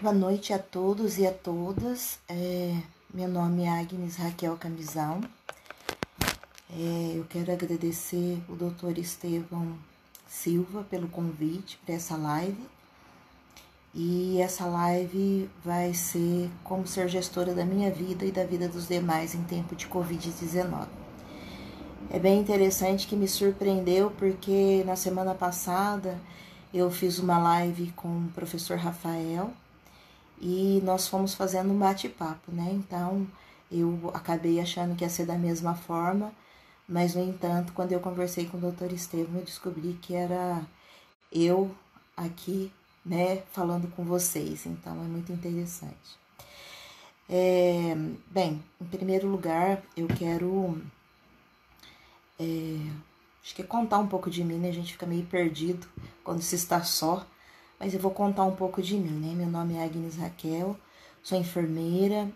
Boa noite a todos e a todas. Meu nome é Agnes Raquel Camisão. Eu quero agradecer o Dr. Estevão Silva pelo convite para essa live. E essa live vai ser como ser gestora da minha vida e da vida dos demais em tempo de Covid-19. É bem interessante que me surpreendeu porque na semana passada eu fiz uma live com o professor Rafael e nós fomos fazendo um bate-papo, né? Então, eu acabei achando que ia ser da mesma forma, mas, no entanto, quando eu conversei com o Dr. Estevão, eu descobri que era eu aqui, né, falando com vocês. Então, é muito interessante. Bem, em primeiro lugar, eu quero acho que contar um pouco de mim, né? A gente fica meio perdido quando se está só, mas eu vou contar um pouco de mim, né? Meu nome é Agnes Raquel, sou enfermeira,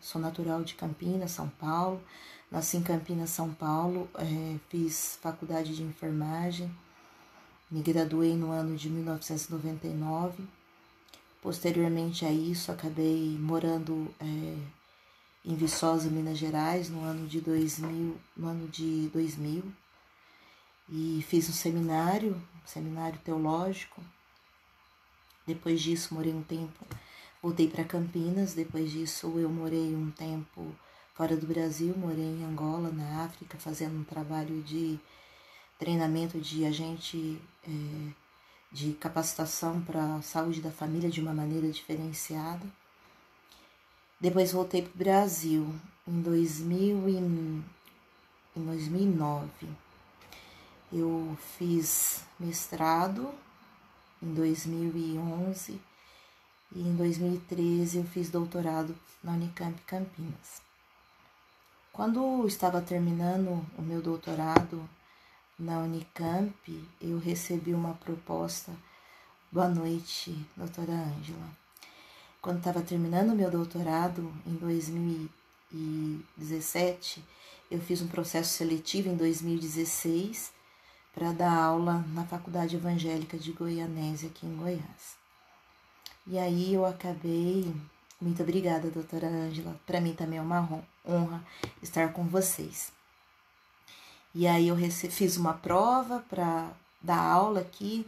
sou natural de Campinas, São Paulo, nasci em Campinas, São Paulo, fiz faculdade de enfermagem, me graduei no ano de 1999, posteriormente a isso acabei morando em Viçosa, Minas Gerais, no ano de 2000, e fiz um seminário teológico. Depois disso, morei um tempo, voltei para Campinas. Depois disso, eu morei um tempo fora do Brasil, morei em Angola, na África, fazendo um trabalho de treinamento de agente de capacitação para a saúde da família de uma maneira diferenciada. Depois voltei para o Brasil em 2009. Eu fiz mestrado em 2011 e em 2013 eu fiz doutorado na Unicamp Campinas. Quando estava terminando o meu doutorado na Unicamp, eu recebi uma proposta. Boa noite, doutora Ângela. Quando estava terminando o meu doutorado em 2017, eu fiz um processo seletivo em 2016 para dar aula na Faculdade Evangélica de Goianésia, aqui em Goiás. E aí eu acabei... Muito obrigada, doutora Ângela. Para mim também é uma honra estar com vocês. E aí eu fiz uma prova para dar aula aqui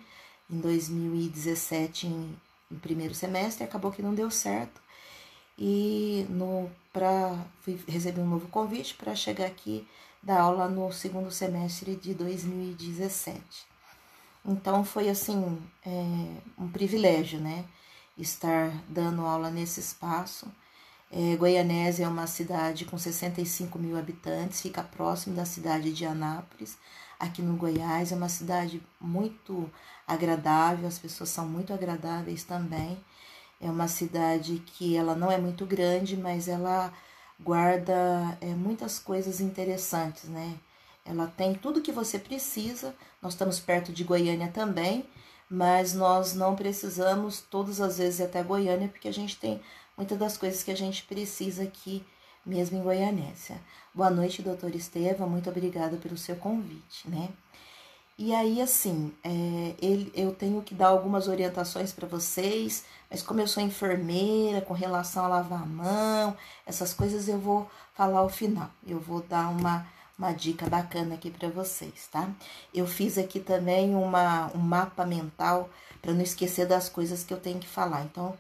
em 2017, no primeiro semestre, acabou que não deu certo. E recebi um novo convite para chegar aqui dar aula no segundo semestre de 2017. Então foi assim, um privilégio, né? Estar dando aula nesse espaço. Goianésia é uma cidade com 65 mil habitantes, fica próximo da cidade de Anápolis, aqui no Goiás. É uma cidade muito agradável, as pessoas são muito agradáveis também. É uma cidade que ela não é muito grande, mas ela guarda muitas coisas interessantes, né? Ela tem tudo que você precisa. Nós estamos perto de Goiânia também, mas nós não precisamos todas as vezes ir até Goiânia, porque a gente tem muitas das coisas que a gente precisa aqui mesmo em Goianésia. Boa noite, doutor Estevão, muito obrigada pelo seu convite, né? E aí, assim, eu tenho que dar algumas orientações para vocês, mas como eu sou enfermeira, com relação a lavar a mão, essas coisas eu vou falar ao final. Eu vou dar uma dica bacana aqui para vocês, tá? Eu fiz aqui também um mapa mental para não esquecer das coisas que eu tenho que falar. Então,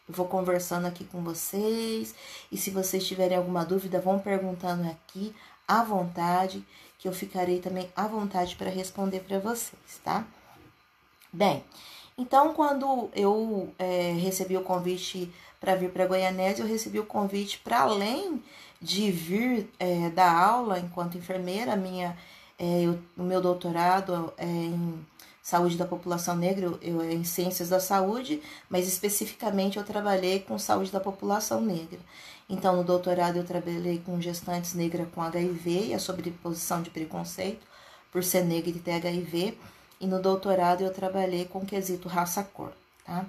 eu vou conversando aqui com vocês, e se vocês tiverem alguma dúvida, vão perguntando aqui à vontade, que eu ficarei também à vontade para responder para vocês, tá? Bem, então quando eu recebi o convite para vir para Goianésia, eu recebi o convite para além de vir dar aula enquanto enfermeira. O meu doutorado em saúde da população negra, em ciências da saúde, mas especificamente eu trabalhei com saúde da população negra. Então, no doutorado eu trabalhei com gestantes negras com HIV e a sobreposição de preconceito por ser negra e ter HIV. E no doutorado eu trabalhei com quesito raça-cor, tá?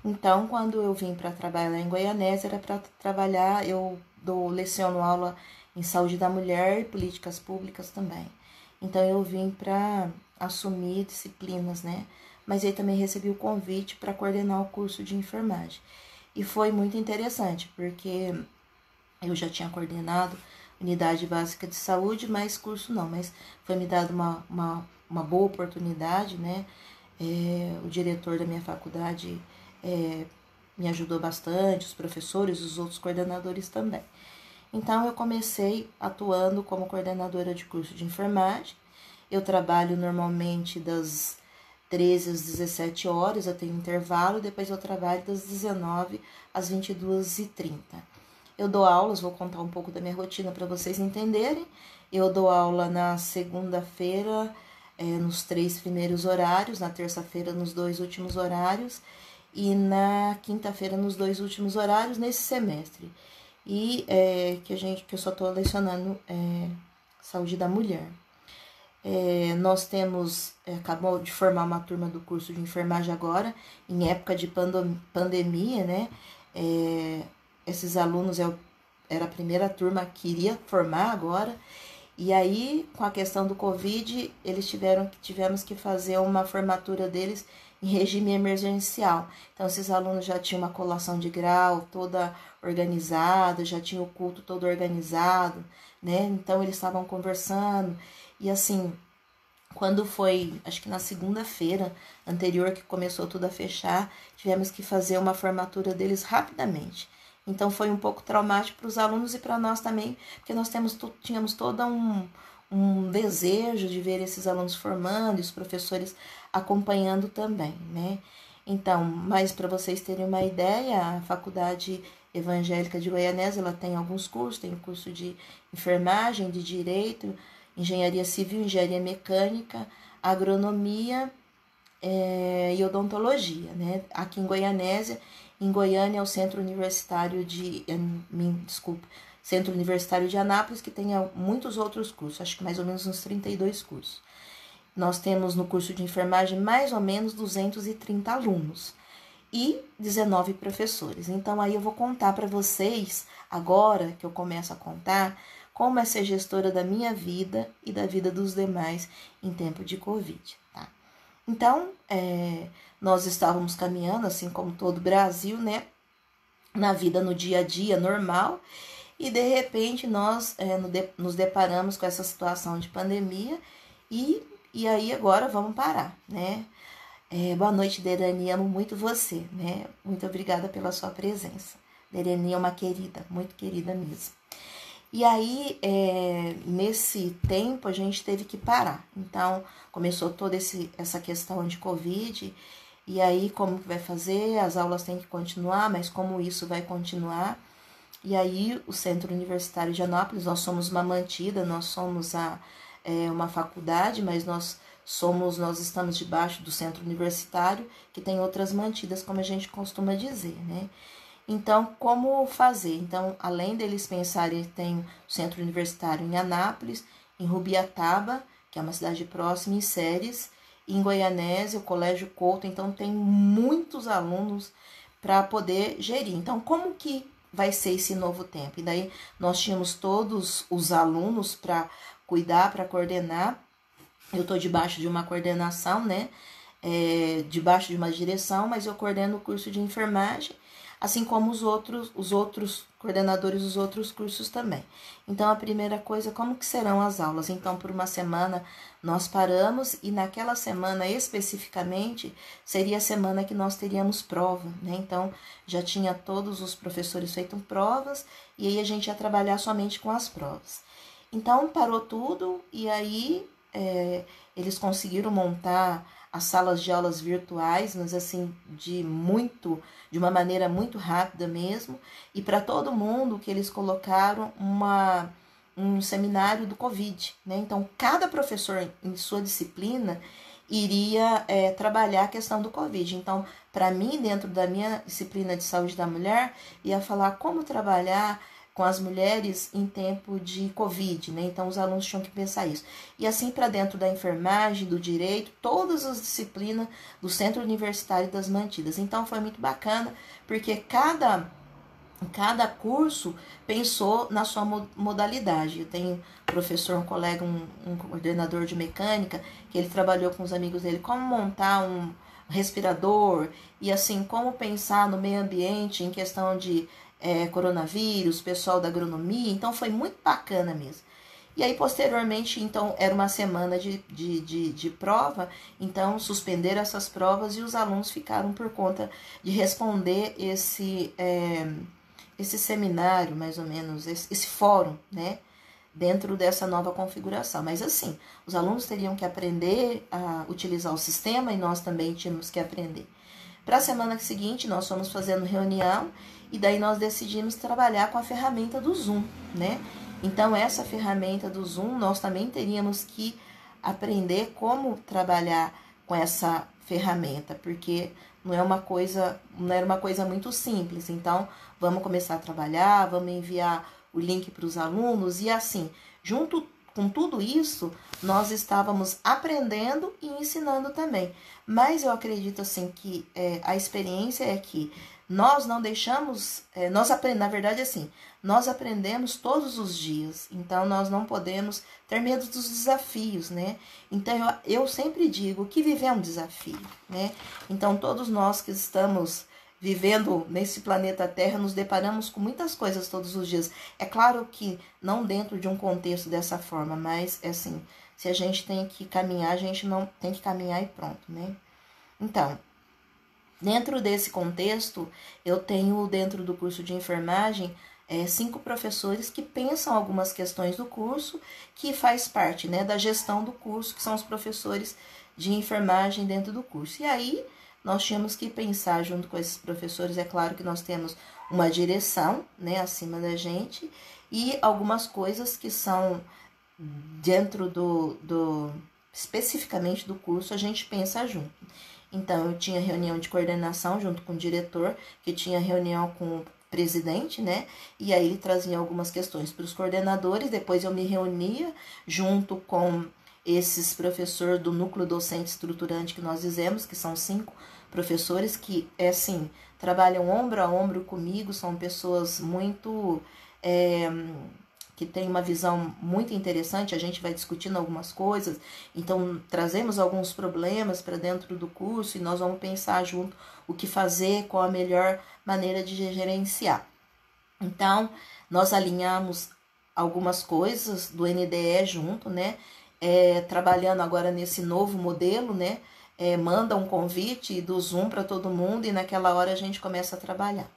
Então, quando eu vim para trabalhar em Goianésia, era para trabalhar, leciono aula em saúde da mulher e políticas públicas também. Então, eu vim para assumir disciplinas, né? mas aí também recebi o convite para coordenar o curso de enfermagem. E foi muito interessante, porque eu já tinha coordenado unidade básica de saúde, mas curso não, mas foi me dada uma boa oportunidade, né? O diretor da minha faculdade me ajudou bastante, os professores, os outros coordenadores também. Então, eu comecei atuando como coordenadora de curso de enfermagem. Eu trabalho normalmente das 13 às 17 horas, eu tenho intervalo, depois eu trabalho das 19 às 22h30. Eu dou aulas, vou contar um pouco da minha rotina para vocês entenderem. Eu dou aula na segunda-feira, nos 3 primeiros horários, na terça-feira nos 2 últimos horários e na quinta-feira nos 2 últimos horários nesse semestre. E que eu só estou lecionando saúde da mulher. Nós temos, acabou de formar uma turma do curso de enfermagem agora, em época de pandemia, né? Esses alunos era a primeira turma que iria formar agora, e aí, com a questão do Covid, tivemos que fazer uma formatura deles em regime emergencial. Então, esses alunos já tinham uma colação de grau toda organizada, já tinham o culto todo organizado, né? Então, eles estavam conversando, e assim, quando foi, acho que na segunda-feira anterior que começou tudo a fechar, tivemos que fazer uma formatura deles rapidamente. Então foi um pouco traumático para os alunos e para nós também, porque nós tínhamos todo um desejo de ver esses alunos formando e os professores acompanhando também, né? Então, mas para vocês terem uma ideia, a Faculdade Evangélica de Goianésia, ela tem alguns cursos, tem o curso de enfermagem, de direito, engenharia civil, engenharia mecânica, agronomia e odontologia, né? Aqui em Goianésia, em Goiânia é o Centro Universitário Centro Universitário de Anápolis, que tem muitos outros cursos, acho que mais ou menos uns 32 cursos. Nós temos no curso de enfermagem mais ou menos 230 alunos e 19 professores. Então aí eu vou contar para vocês, agora que eu começo a contar, como é ser gestora da minha vida e da vida dos demais em tempo de Covid, tá? Então, nós estávamos caminhando, assim como todo o Brasil, né, na vida no dia a dia normal, e de repente nós nos deparamos com essa situação de pandemia, e aí agora vamos parar, né? Boa noite, Derani, amo muito você, né? Muito obrigada pela sua presença. Derani é uma querida, muito querida mesmo. E aí, nesse tempo, a gente teve que parar. Então, começou toda essa questão de Covid. E aí, como que vai fazer? As aulas têm que continuar, mas como isso vai continuar? E aí, o Centro Universitário de Anápolis, nós somos uma mantida, nós somos uma faculdade, mas nós estamos debaixo do Centro Universitário, que tem outras mantidas, como a gente costuma dizer, né? Então, como fazer? Então, além deles pensarem, tem o Centro Universitário em Anápolis, em Rubiataba, que é uma cidade próxima, em Ceres, em Goianésia, o Colégio Couto. Então, tem muitos alunos para poder gerir. Então, como que vai ser esse novo tempo? E daí, nós tínhamos todos os alunos para cuidar, para coordenar. Eu estou debaixo de uma coordenação, né? Debaixo de uma direção, mas eu coordeno o curso de enfermagem, assim como os outros coordenadores dos outros cursos também. Então, a primeira coisa, como que serão as aulas? Então, por uma semana nós paramos e naquela semana especificamente seria a semana que nós teríamos prova, né? Então, já tinha todos os professores feito provas e aí a gente ia trabalhar somente com as provas. Então, parou tudo e aí eles conseguiram montar as salas de aulas virtuais, mas assim, de uma maneira muito rápida mesmo, e para todo mundo que eles colocaram um seminário do Covid, né? Então, cada professor em sua disciplina iria trabalhar a questão do Covid. Então, para mim, dentro da minha disciplina de saúde da mulher, ia falar como trabalhar com as mulheres em tempo de Covid, né? Então, os alunos tinham que pensar isso. E assim, para dentro da enfermagem, do direito, todas as disciplinas do Centro Universitário das Mantidas. Então, foi muito bacana, porque cada curso pensou na sua modalidade. Eu tenho um professor, um colega, um coordenador de mecânica, que ele trabalhou com os amigos dele como montar respirador, e assim, como pensar no meio ambiente em questão de coronavírus, pessoal da agronomia. Então foi muito bacana mesmo. E aí, posteriormente, então, era uma semana de prova, então suspenderam essas provas e os alunos ficaram por conta de responder esse seminário, mais ou menos, esse fórum, né? Dentro dessa nova configuração. Mas assim, os alunos teriam que aprender a utilizar o sistema e nós também tínhamos que aprender. Para a semana seguinte, nós fomos fazendo reunião e daí nós decidimos trabalhar com a ferramenta do Zoom, né? Então, essa ferramenta do Zoom, nós também teríamos que aprender como trabalhar com essa ferramenta, porque não era uma coisa muito simples. Então, vamos começar a trabalhar, vamos enviar o link para os alunos e assim, junto com tudo isso, nós estávamos aprendendo e ensinando também. Mas eu acredito assim que a experiência é que nós não deixamos, na verdade assim, nós aprendemos todos os dias, então nós não podemos ter medo dos desafios, né? Então eu sempre digo que viver é um desafio, né? Então todos nós que estamos vivendo nesse planeta Terra, nos deparamos com muitas coisas todos os dias. É claro que não dentro de um contexto dessa forma, mas assim, se a gente tem que caminhar, a gente não tem que caminhar e pronto, né? Então, dentro desse contexto, eu tenho dentro do curso de enfermagem 5 professores que pensam algumas questões do curso, que faz parte, né, da gestão do curso, que são os professores de enfermagem dentro do curso. E aí, nós tínhamos que pensar junto com esses professores, é claro que nós temos uma direção, né, acima da gente, e algumas coisas que são dentro especificamente do curso, a gente pensa junto. Então, eu tinha reunião de coordenação junto com o diretor, que tinha reunião com o presidente, né, e aí ele trazia algumas questões para os coordenadores, depois eu me reunia junto com esses professores do núcleo docente estruturante que nós dizemos, que são 5 professores que, assim, trabalham ombro a ombro comigo, são pessoas muito, que têm uma visão muito interessante, a gente vai discutindo algumas coisas, então trazemos alguns problemas para dentro do curso e nós vamos pensar junto o que fazer, qual a melhor maneira de gerenciar. Então, nós alinhamos algumas coisas do NDE junto, né, trabalhando agora nesse novo modelo, né, manda um convite do Zoom para todo mundo e naquela hora a gente começa a trabalhar.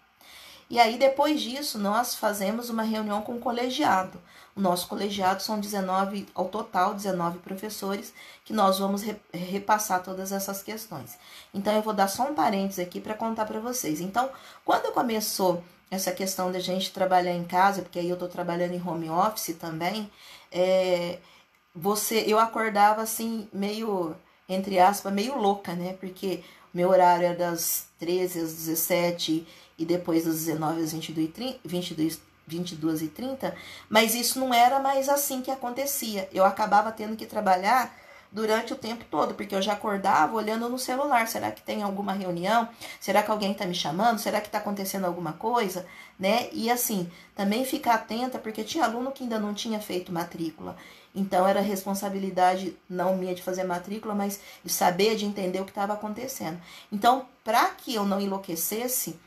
E aí, depois disso, nós fazemos uma reunião com o colegiado. O nosso colegiado são 19, ao total, 19 professores, que nós vamos repassar todas essas questões. Então, eu vou dar só um parênteses aqui para contar para vocês. Então, quando começou essa questão da gente trabalhar em casa, porque aí eu estou trabalhando em home office também, eu acordava assim, meio, entre aspas, meio louca, né? Porque meu horário é das 13 às 17 e depois das 19 às 22h30, mas isso não era mais assim que acontecia. Eu acabava tendo que trabalhar durante o tempo todo, porque eu já acordava olhando no celular. Será que tem alguma reunião? Será que alguém está me chamando? Será que está acontecendo alguma coisa? Né? E assim, também ficar atenta, porque tinha aluno que ainda não tinha feito matrícula. Então, era responsabilidade não minha de fazer matrícula, mas de saber, de entender o que estava acontecendo. Então, para que eu não enlouquecesse,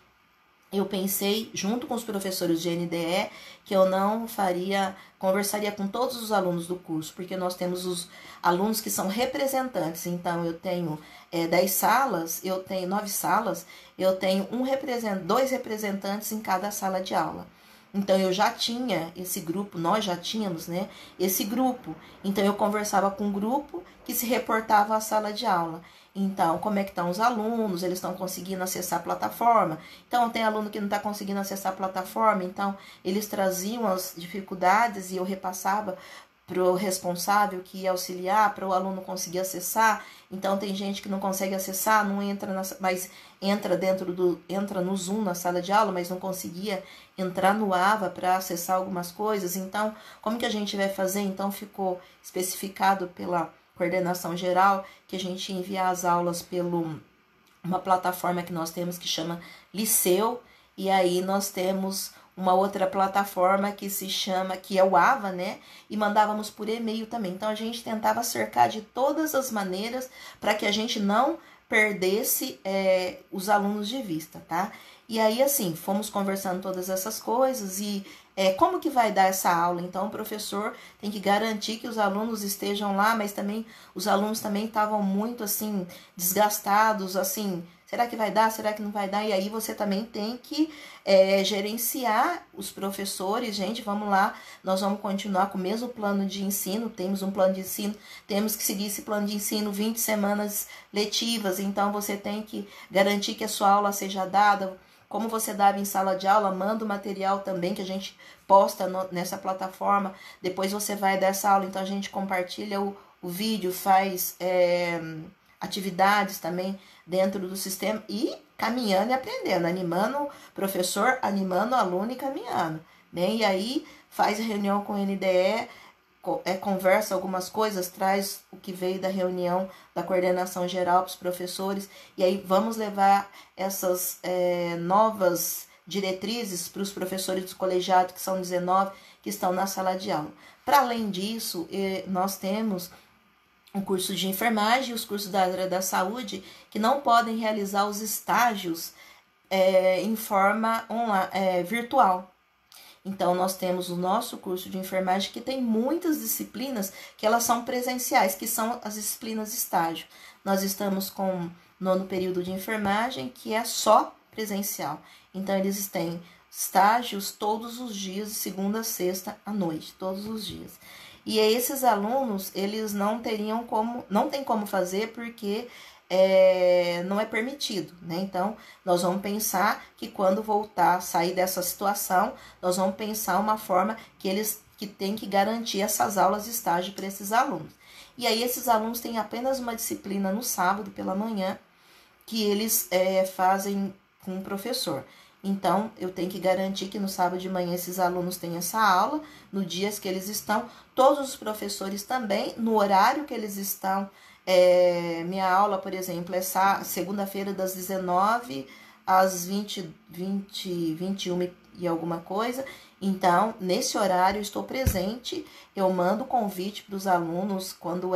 eu pensei, junto com os professores de NDE, que eu não conversaria com todos os alunos do curso, porque nós temos os alunos que são representantes. Então, eu tenho 10 salas, eu tenho 9 salas, eu tenho 2 representantes em cada sala de aula. Então, eu já tinha esse grupo, nós já tínhamos, né, esse grupo. Então, eu conversava com um grupo que se reportava à sala de aula. Então, como é que estão os alunos? Eles estão conseguindo acessar a plataforma? Então, tem aluno que não está conseguindo acessar a plataforma, então eles traziam as dificuldades e eu repassava para o responsável que ia auxiliar, para o aluno conseguir acessar. Então, tem gente que não consegue acessar, não entra, mas entra no Zoom na sala de aula, mas não conseguia entrar no AVA para acessar algumas coisas. Então, como que a gente vai fazer? Então, ficou especificado pela coordenação geral que a gente envia as aulas uma plataforma que nós temos que chama Liceu, e aí nós temos uma outra plataforma que é o AVA, né? E mandávamos por e-mail também. Então, a gente tentava cercar de todas as maneiras para que a gente não perdesse os alunos de vista, tá? E aí, assim, fomos conversando todas essas coisas e como que vai dar essa aula? Então, o professor tem que garantir que os alunos estejam lá, mas também os alunos também estavam muito, assim, desgastados, assim, será que vai dar? Será que não vai dar? E aí você também tem que gerenciar os professores. Gente, vamos lá, nós vamos continuar com o mesmo plano de ensino, temos um plano de ensino, temos que seguir esse plano de ensino 20 semanas letivas, então você tem que garantir que a sua aula seja dada, como você dava em sala de aula, manda o material também que a gente posta nessa plataforma, depois você vai dessa aula, então a gente compartilha o vídeo, faz atividades também dentro do sistema e caminhando e aprendendo, animando o professor, animando o aluno e caminhando, né? E aí faz a reunião com o NDE, conversa algumas coisas, traz o que veio da reunião da coordenação geral para os professores, e aí vamos levar essas novas diretrizes para os professores do colegiado, que são 19, que estão na sala de aula. Para além disso, nós temos um curso de enfermagem e os cursos da área da saúde que não podem realizar os estágios em forma virtual. Então, nós temos o nosso curso de enfermagem que tem muitas disciplinas que elas são presenciais, que são as disciplinas de estágio. Nós estamos com o 9º período de enfermagem, que é só presencial. Então, eles têm estágios todos os dias, de segunda a sexta à noite, todos os dias. E esses alunos, eles não tem como fazer porque não é permitido, né? Então, nós vamos pensar que quando voltar, sair dessa situação, nós vamos pensar uma forma que tem que garantir essas aulas de estágio para esses alunos. E aí, esses alunos têm apenas uma disciplina no sábado pela manhã, que eles fazem com o professor. Então, eu tenho que garantir que no sábado de manhã esses alunos têm essa aula, no dias que eles estão, todos os professores também, no horário que eles estão. Minha aula, por exemplo, é segunda-feira das 19 às 21 e alguma coisa. Então, nesse horário eu estou presente, eu mando convite para os alunos quando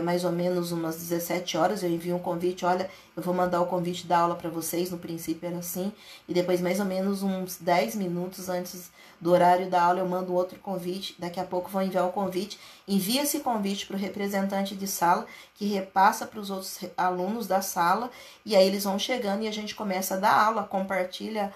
mais ou menos umas 17 horas, eu envio um convite, olha, eu vou mandar o convite da aula para vocês, no princípio era assim, e depois mais ou menos uns 10 minutos antes do horário da aula eu mando outro convite, daqui a pouco vou enviar o convite, envia esse convite para o representante de sala, que repassa para os outros alunos da sala, e aí eles vão chegando e a gente começa a dar aula, compartilha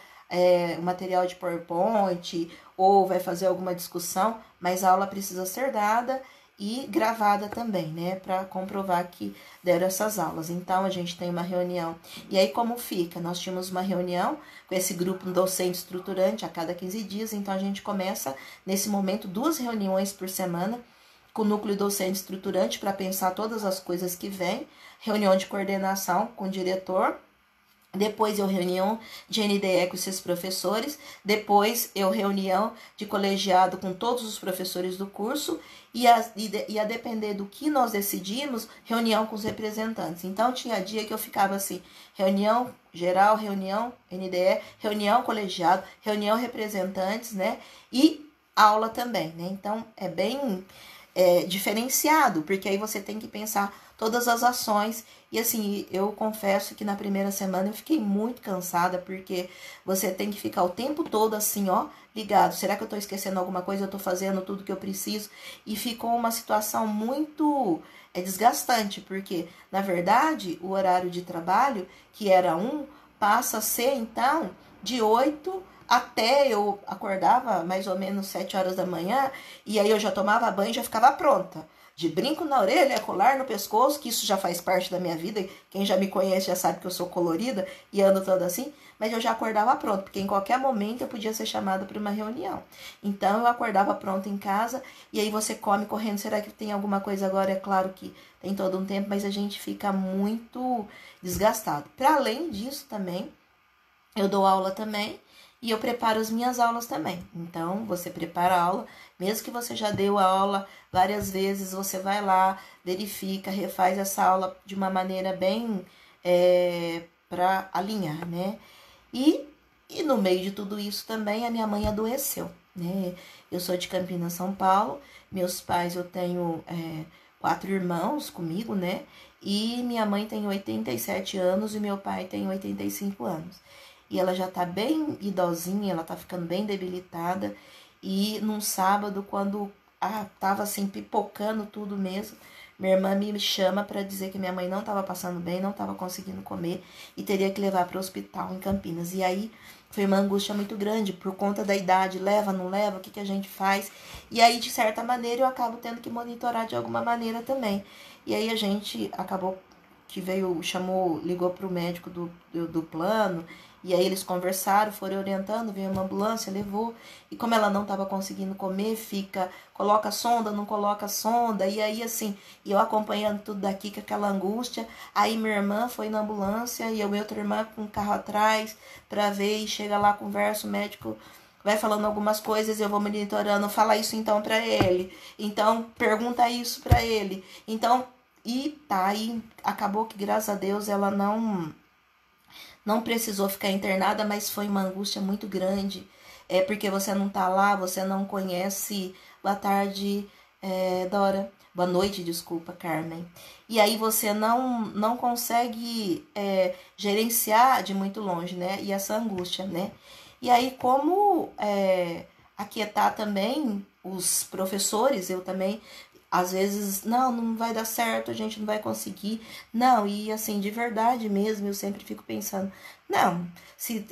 o material de PowerPoint, ou vai fazer alguma discussão, mas a aula precisa ser dada, e gravada também, né, para comprovar que deram essas aulas. Então, a gente tem uma reunião. E aí, como fica? Nós tínhamos uma reunião com esse grupo docente estruturante a cada 15 dias, então a gente começa, nesse momento, 2 reuniões por semana com o núcleo docente estruturante para pensar todas as coisas que vêm, reunião de coordenação com o diretor, depois eu reunião de NDE com esses professores, depois eu reunião de colegiado com todos os professores do curso e a depender do que nós decidimos, reunião com os representantes. Então tinha dia que eu ficava assim, reunião geral, reunião NDE, reunião colegiado, reunião representantes, né? E aula também, né? Então é bem diferenciado, porque aí você tem que pensar todas as ações. E assim, eu confesso que na primeira semana eu fiquei muito cansada, porque você tem que ficar o tempo todo assim, ó, ligado. Será que eu tô esquecendo alguma coisa? Eu tô fazendo tudo que eu preciso? E ficou uma situação muito desgastante, porque, na verdade, o horário de trabalho, que era passa a ser, então, de 8 até eu acordava mais ou menos 7 horas da manhã, e aí eu já tomava banho e já ficava pronta. De brinco na orelha, colar no pescoço, que isso já faz parte da minha vida. Quem já me conhece já sabe que eu sou colorida e ando toda assim. Mas eu já acordava pronto, porque em qualquer momento eu podia ser chamada para uma reunião. Então eu acordava pronta em casa e aí você come correndo. Será que tem alguma coisa agora? É claro que tem todo um tempo, mas a gente fica muito desgastado. Para além disso também, eu dou aula também. E eu preparo as minhas aulas também. Então, você prepara a aula, mesmo que você já deu a aula várias vezes, você vai lá, verifica, refaz essa aula de uma maneira bem para alinhar, né? E no meio de tudo isso também, a minha mãe adoeceu, né? Eu sou de Campinas, São Paulo, meus pais, eu tenho 4 irmãos comigo, né? E minha mãe tem 87 anos e meu pai tem 85 anos. E ela já tá bem idosinha, ela tá ficando bem debilitada. E num sábado, quando tava assim pipocando tudo mesmo, minha irmã me chama para dizer que minha mãe não tava passando bem, não tava conseguindo comer e teria que levar para o hospital em Campinas. E aí foi uma angústia muito grande por conta da idade, leva, não leva, o que a gente faz? E aí, de certa maneira, eu acabo tendo que monitorar de alguma maneira também. E aí a gente acabou que veio, chamou, ligou para o médico do plano, e aí eles conversaram, foram orientando, veio uma ambulância, levou, e como ela não estava conseguindo comer, coloca sonda, não coloca sonda, e aí assim, e eu acompanhando tudo daqui com aquela angústia, aí minha irmã foi na ambulância, e a minha outra irmã com o carro atrás, para ver, e chega lá, conversa, o médico vai falando algumas coisas, eu vou monitorando, fala isso então para ele, então pergunta isso para ele, então, e tá, e acabou que graças a Deus ela não precisou ficar internada, mas foi uma angústia muito grande, porque você não tá lá, você não conhece. Boa tarde, Dora. Boa noite, desculpa, Carmen. E aí você não consegue gerenciar de muito longe, né? E essa angústia, né? E aí, como aquietar também os professores, eu também às vezes, não vai dar certo, a gente não vai conseguir. Não, e assim, de verdade mesmo, eu sempre fico pensando, não, se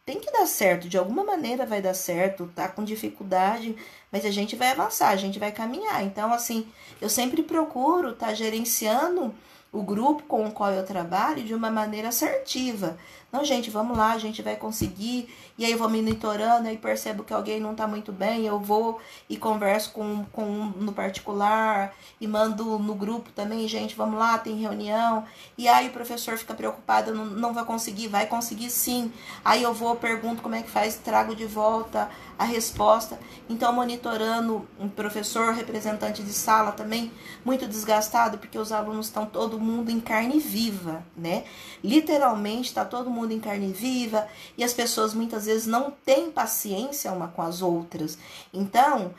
tem que dar certo, de alguma maneira vai dar certo, tá com dificuldade, mas a gente vai avançar, a gente vai caminhar. Então, assim, eu sempre procuro estar gerenciando o grupo com o qual eu trabalho de uma maneira assertiva. Não, gente, vamos lá, a gente vai conseguir. E aí eu vou monitorando, aí percebo que alguém não está muito bem, eu vou e converso com um no particular e mando no grupo também, gente, vamos lá, tem reunião. E aí o professor fica preocupado, não vai conseguir sim. Aí eu vou, pergunto como é que faz, trago de volta a resposta. Então, monitorando um professor, representante de sala também, muito desgastado, porque os alunos estão todo mundo em carne viva, né? Literalmente está todo mundo em carne viva e as pessoas muitas vezes não têm paciência uma com as outras. Então,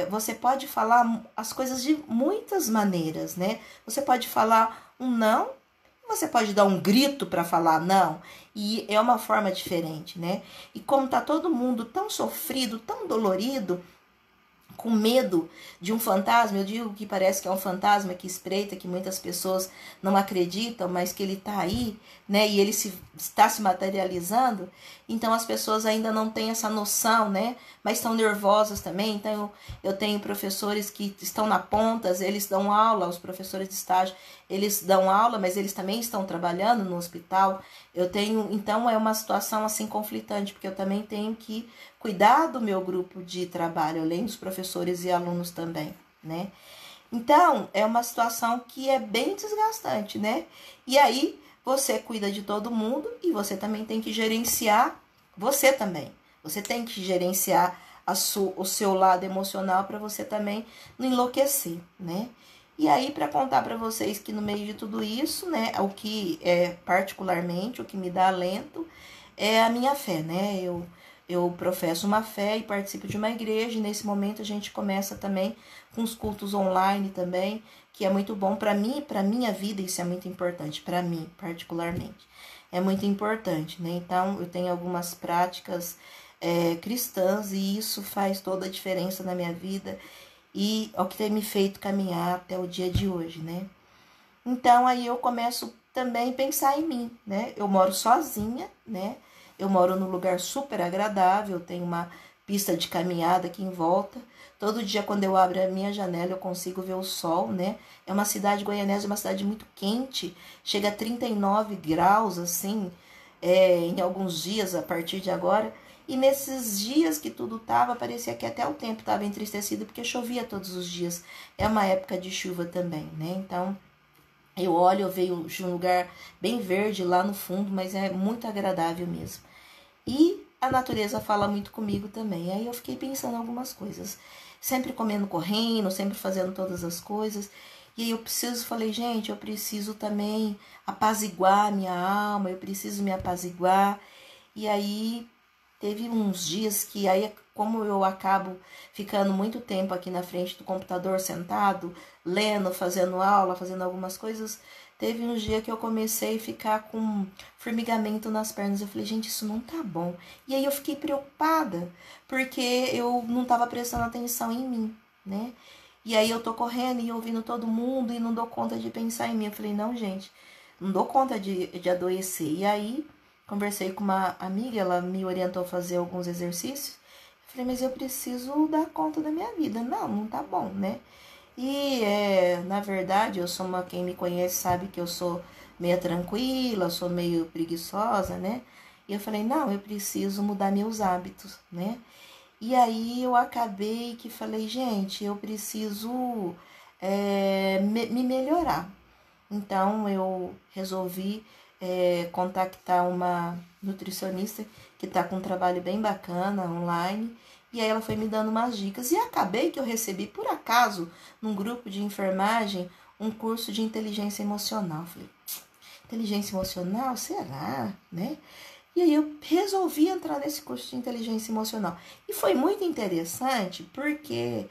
você pode falar as coisas de muitas maneiras, né? Você pode falar um não, você pode dar um grito para falar não, e é uma forma diferente, né? E como tá todo mundo tão sofrido, tão dolorido, com medo de um fantasma, eu digo que parece que é um fantasma que espreita, que muitas pessoas não acreditam, mas que ele está aí, né, e ele está se materializando, então as pessoas ainda não têm essa noção, né, mas estão nervosas também. Então eu tenho professores que estão na ponta, eles dão aula, os professores de estágio, eles dão aula, mas eles também estão trabalhando no hospital. Então é uma situação assim conflitante, porque eu também tenho que cuidar do meu grupo de trabalho, além dos professores e alunos também, né? Então, é uma situação que é bem desgastante, né? E aí, você cuida de todo mundo e você também tem que gerenciar você também. Você tem que gerenciar o seu lado emocional para você também não enlouquecer, né? E aí, para contar para vocês que no meio de tudo isso, né, o que particularmente, o que me dá alento é a minha fé, né? Eu professo uma fé e participo de uma igreja, e nesse momento a gente começa também com os cultos online também, que é muito bom para mim, para minha vida, isso é muito importante, para mim particularmente. É muito importante, né? Então eu tenho algumas práticas cristãs e isso faz toda a diferença na minha vida e é o que tem me feito caminhar até o dia de hoje, né? Então aí eu começo também a pensar em mim, né? Eu moro sozinha, né? Eu moro num lugar super agradável, tenho uma pista de caminhada aqui em volta. Todo dia quando eu abro a minha janela eu consigo ver o sol, né? É uma cidade goianésia, uma cidade muito quente, chega a 39 graus, assim, em alguns dias a partir de agora. E nesses dias que tudo tava, parecia que até o tempo estava entristecido, porque chovia todos os dias. É uma época de chuva também, né? Então, eu olho, eu vejo um lugar bem verde lá no fundo, mas é muito agradável mesmo. E a natureza fala muito comigo também. Aí eu fiquei pensando em algumas coisas. Sempre comendo, correndo, sempre fazendo todas as coisas. E aí falei, gente, eu preciso também apaziguar minha alma, eu preciso me apaziguar. E aí teve uns dias que aí como eu acabo ficando muito tempo aqui na frente do computador sentado, lendo, fazendo aula, fazendo algumas coisas, teve um dia que eu comecei a ficar com formigamento nas pernas. Eu falei, gente, isso não tá bom. E aí eu fiquei preocupada, porque eu não tava prestando atenção em mim, né? E aí eu tô correndo e ouvindo todo mundo e não dou conta de pensar em mim. Eu falei, não, gente, não dou conta de adoecer. E aí conversei com uma amiga, ela me orientou a fazer alguns exercícios. Eu falei, mas eu preciso dar conta da minha vida. Não, não tá bom, né? E, na verdade, quem me conhece sabe que eu sou meio tranquila, sou meio preguiçosa, né? E eu falei, não, eu preciso mudar meus hábitos, né? E aí eu acabei que falei, gente, eu preciso me melhorar. Então eu resolvi contactar uma nutricionista que está com um trabalho bem bacana online. E aí ela foi me dando umas dicas. E acabei que eu recebi, por acaso, num grupo de enfermagem, um curso de inteligência emocional. Falei, inteligência emocional? Será? Né? E aí eu resolvi entrar nesse curso de inteligência emocional. E foi muito interessante porque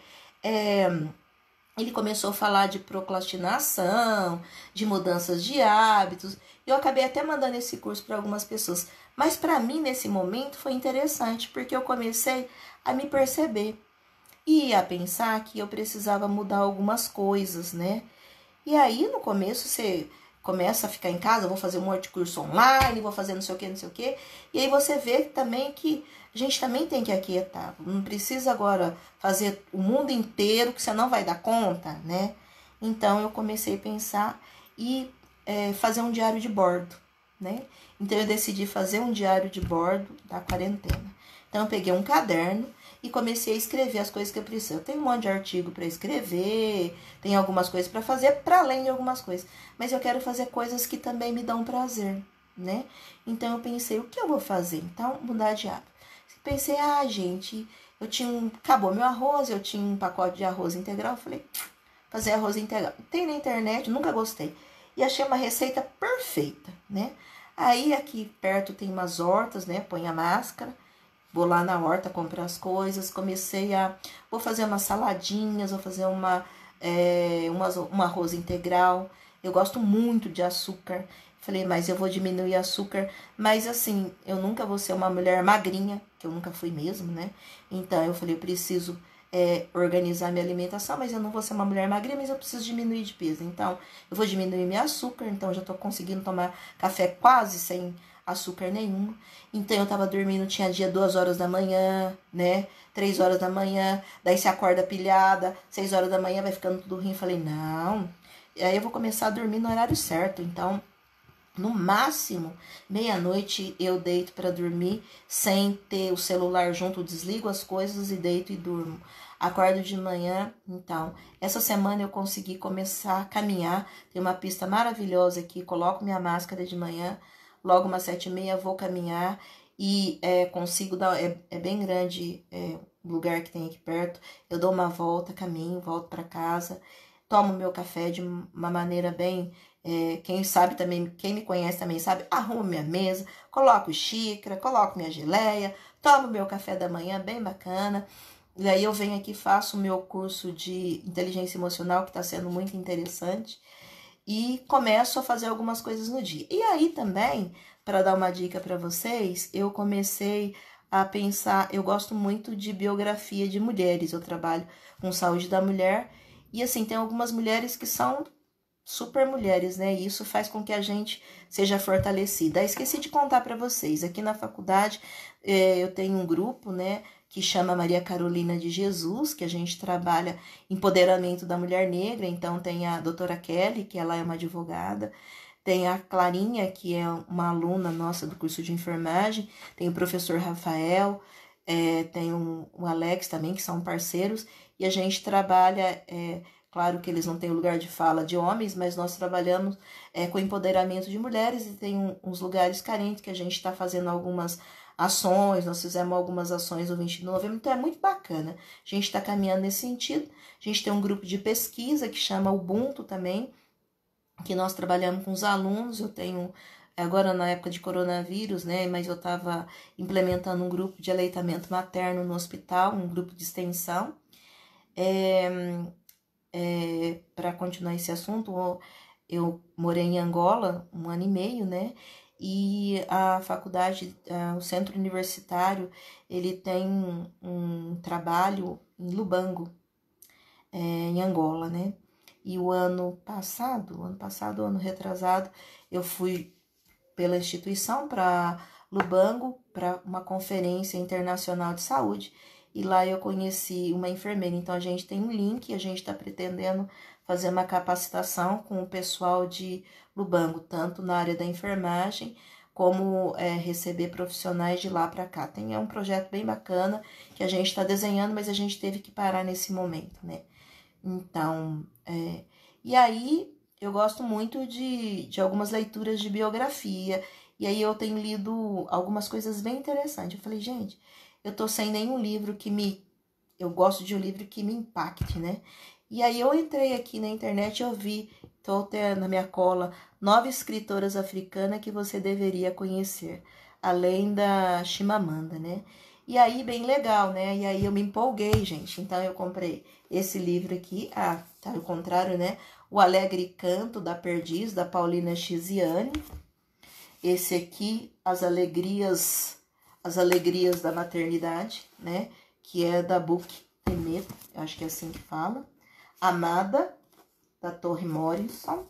ele começou a falar de procrastinação, de mudanças de hábitos. Eu acabei até mandando esse curso para algumas pessoas. Mas para mim, nesse momento, foi interessante, porque eu comecei a me perceber e a pensar que eu precisava mudar algumas coisas, né? E aí, no começo, você começa a ficar em casa, vou fazer um monte de curso online, vou fazer não sei o que, não sei o que. E aí você vê também que a gente também tem que aquietar. Não precisa agora fazer o mundo inteiro, que você não vai dar conta, né? Então, eu comecei a pensar e fazer um diário de bordo, né? Então, eu decidi fazer um diário de bordo da quarentena. Então, eu peguei um caderno e comecei a escrever as coisas que eu preciso. Eu tenho um monte de artigo para escrever, tem algumas coisas para fazer, para além de algumas coisas. Mas eu quero fazer coisas que também me dão prazer, né? Então eu pensei, o que eu vou fazer? Então, mudar de hábito. Pensei, gente, acabou meu arroz, eu tinha um pacote de arroz integral, eu falei, fazer arroz integral. Tem na internet, nunca gostei. E achei uma receita perfeita, né? Aí aqui perto tem umas hortas, né? Põe a máscara. Vou lá na horta comprar as coisas, vou fazer umas saladinhas, vou fazer um arroz integral. Eu gosto muito de açúcar. Falei, mas eu vou diminuir açúcar. Mas assim, eu nunca vou ser uma mulher magrinha, que eu nunca fui mesmo, né? Então eu falei, eu preciso organizar minha alimentação, mas eu não vou ser uma mulher magrinha, mas eu preciso diminuir de peso. Então eu vou diminuir meu açúcar, então eu já tô conseguindo tomar café quase sem açúcar nenhum. Então eu tava dormindo, tinha dia 2 horas da manhã, né? 3 horas da manhã, daí você acorda pilhada, 6 horas da manhã vai ficando tudo ruim. Falei, não. E aí eu vou começar a dormir no horário certo. Então, no máximo, meia-noite eu deito para dormir sem ter o celular junto, desligo as coisas e deito e durmo. Acordo de manhã, então, essa semana eu consegui começar a caminhar, tem uma pista maravilhosa aqui, coloco minha máscara de manhã, logo umas 7h30 vou caminhar e consigo dar, é bem grande o lugar que tem aqui perto, eu dou uma volta, caminho, volto para casa, tomo meu café de uma maneira bem, quem sabe também, quem me conhece também sabe, arrumo minha mesa, coloco xícara, coloco minha geleia, tomo meu café da manhã bem bacana, e aí eu venho aqui, faço o meu curso de inteligência emocional, que está sendo muito interessante, e começo a fazer algumas coisas no dia. E aí também, para dar uma dica para vocês, eu comecei a pensar, eu gosto muito de biografia de mulheres, eu trabalho com saúde da mulher, e assim, tem algumas mulheres que são super mulheres, né? E isso faz com que a gente seja fortalecida. Esqueci de contar para vocês, aqui na faculdade eu tenho um grupo, né, que chama Maria Carolina de Jesus, que a gente trabalha empoderamento da mulher negra. Então tem a doutora Kelly, que ela é uma advogada, tem a Clarinha, que é uma aluna nossa do curso de enfermagem, tem o professor Rafael, tem o Alex também, que são parceiros, e a gente trabalha, claro que eles não têm lugar de fala de homens, mas nós trabalhamos com empoderamento de mulheres, e tem uns lugares carentes que a gente está fazendo algumas ações, nós fizemos algumas ações no 20 de novembro, então é muito bacana, a gente está caminhando nesse sentido. A gente tem um grupo de pesquisa que chama Ubuntu também, que nós trabalhamos com os alunos, eu tenho agora na época de coronavírus, né? Mas eu estava implementando um grupo de aleitamento materno no hospital, um grupo de extensão. Para continuar esse assunto, eu morei em Angola 1 ano e meio, né? E a faculdade, o centro universitário, ele tem um trabalho em Lubango, em Angola, né? E o ano ano retrasado, eu fui pela instituição para Lubango para uma conferência internacional de saúde e lá eu conheci uma enfermeira. Então a gente tem um link, a gente está pretendendo fazer uma capacitação com o pessoal de Lubango, tanto na área da enfermagem como receber profissionais de lá para cá. É um projeto bem bacana que a gente está desenhando, mas a gente teve que parar nesse momento, né? Então, e aí eu gosto muito de algumas leituras de biografia, e aí eu tenho lido algumas coisas bem interessantes. Eu falei, gente, eu tô sem nenhum livro eu gosto de um livro que me impacte, né? E aí eu entrei aqui na internet e eu vi, tô até na minha cola, 9 escritoras africanas que você deveria conhecer, além da Chimamanda, né? E aí, bem legal, né? E aí eu me empolguei, gente. Então eu comprei esse livro aqui, tá ao contrário, né? O Alegre Canto da Perdiz, da Paulina Chiziane. Esse aqui, As Alegrias da Maternidade, né? Que é da Book Temet, eu acho que é assim que fala. Amada, da Torre Morrison.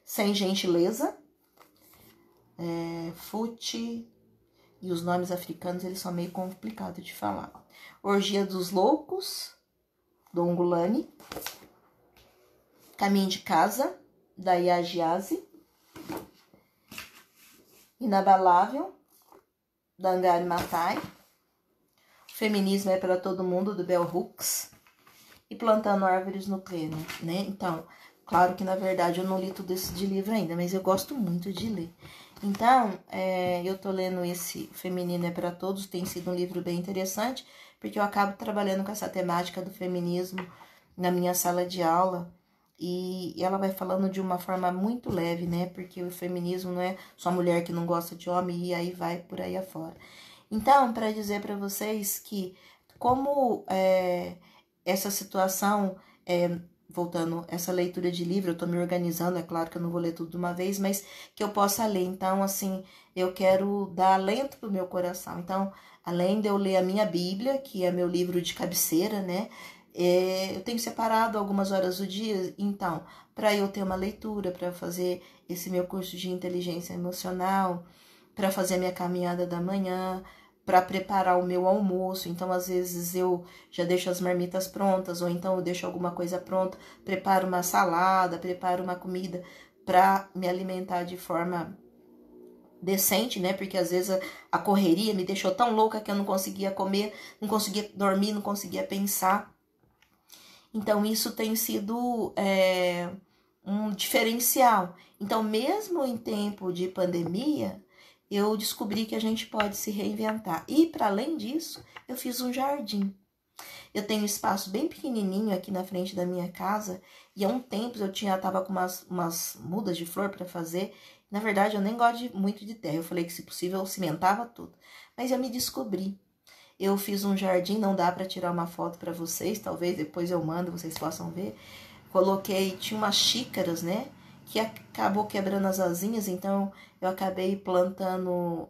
Sem Gentileza. Fute. E os nomes africanos, eles são meio complicados de falar. Orgia dos Loucos, do Ongulani. Caminho de Casa, da Yagiase. Inabalável, da Angari Matai. Feminismo é para Todo Mundo, do Bell Hooks. E Plantando Árvores no Pleno, né? Então, claro que na verdade eu não li tudo esse de livro ainda, mas eu gosto muito de ler. Então, eu tô lendo esse Feminino é para Todos, tem sido um livro bem interessante, porque eu acabo trabalhando com essa temática do feminismo na minha sala de aula, e ela vai falando de uma forma muito leve, né? Porque o feminismo não é só mulher que não gosta de homem, e aí vai por aí afora. Então, para dizer para vocês que como essa situação, voltando, essa leitura de livro, eu tô me organizando, é claro que eu não vou ler tudo de uma vez, mas que eu possa ler. Então, assim, eu quero dar alento pro meu coração. Então, além de eu ler a minha Bíblia, que é meu livro de cabeceira, né? Eu tenho separado algumas horas do dia, então, para eu ter uma leitura, para fazer esse meu curso de inteligência emocional, para fazer a minha caminhada da manhã, para preparar o meu almoço. Então, às vezes, eu já deixo as marmitas prontas, ou então eu deixo alguma coisa pronta, preparo uma salada, preparo uma comida para me alimentar de forma decente, né? Porque às vezes a correria me deixou tão louca que eu não conseguia comer, não conseguia dormir, não conseguia pensar. Então, isso tem sido um diferencial. Então, mesmo em tempo de pandemia, eu descobri que a gente pode se reinventar. E, para além disso, eu fiz um jardim. Eu tenho um espaço bem pequenininho aqui na frente da minha casa, e há um tempo eu tava com umas mudas de flor para fazer. Na verdade, eu nem gosto muito de terra. Eu falei que, se possível, eu cimentava tudo. Mas eu me descobri. Eu fiz um jardim, não dá para tirar uma foto para vocês, talvez depois eu mando, vocês possam ver. Tinha umas xícaras, né, que acabou quebrando as asinhas, então eu acabei plantando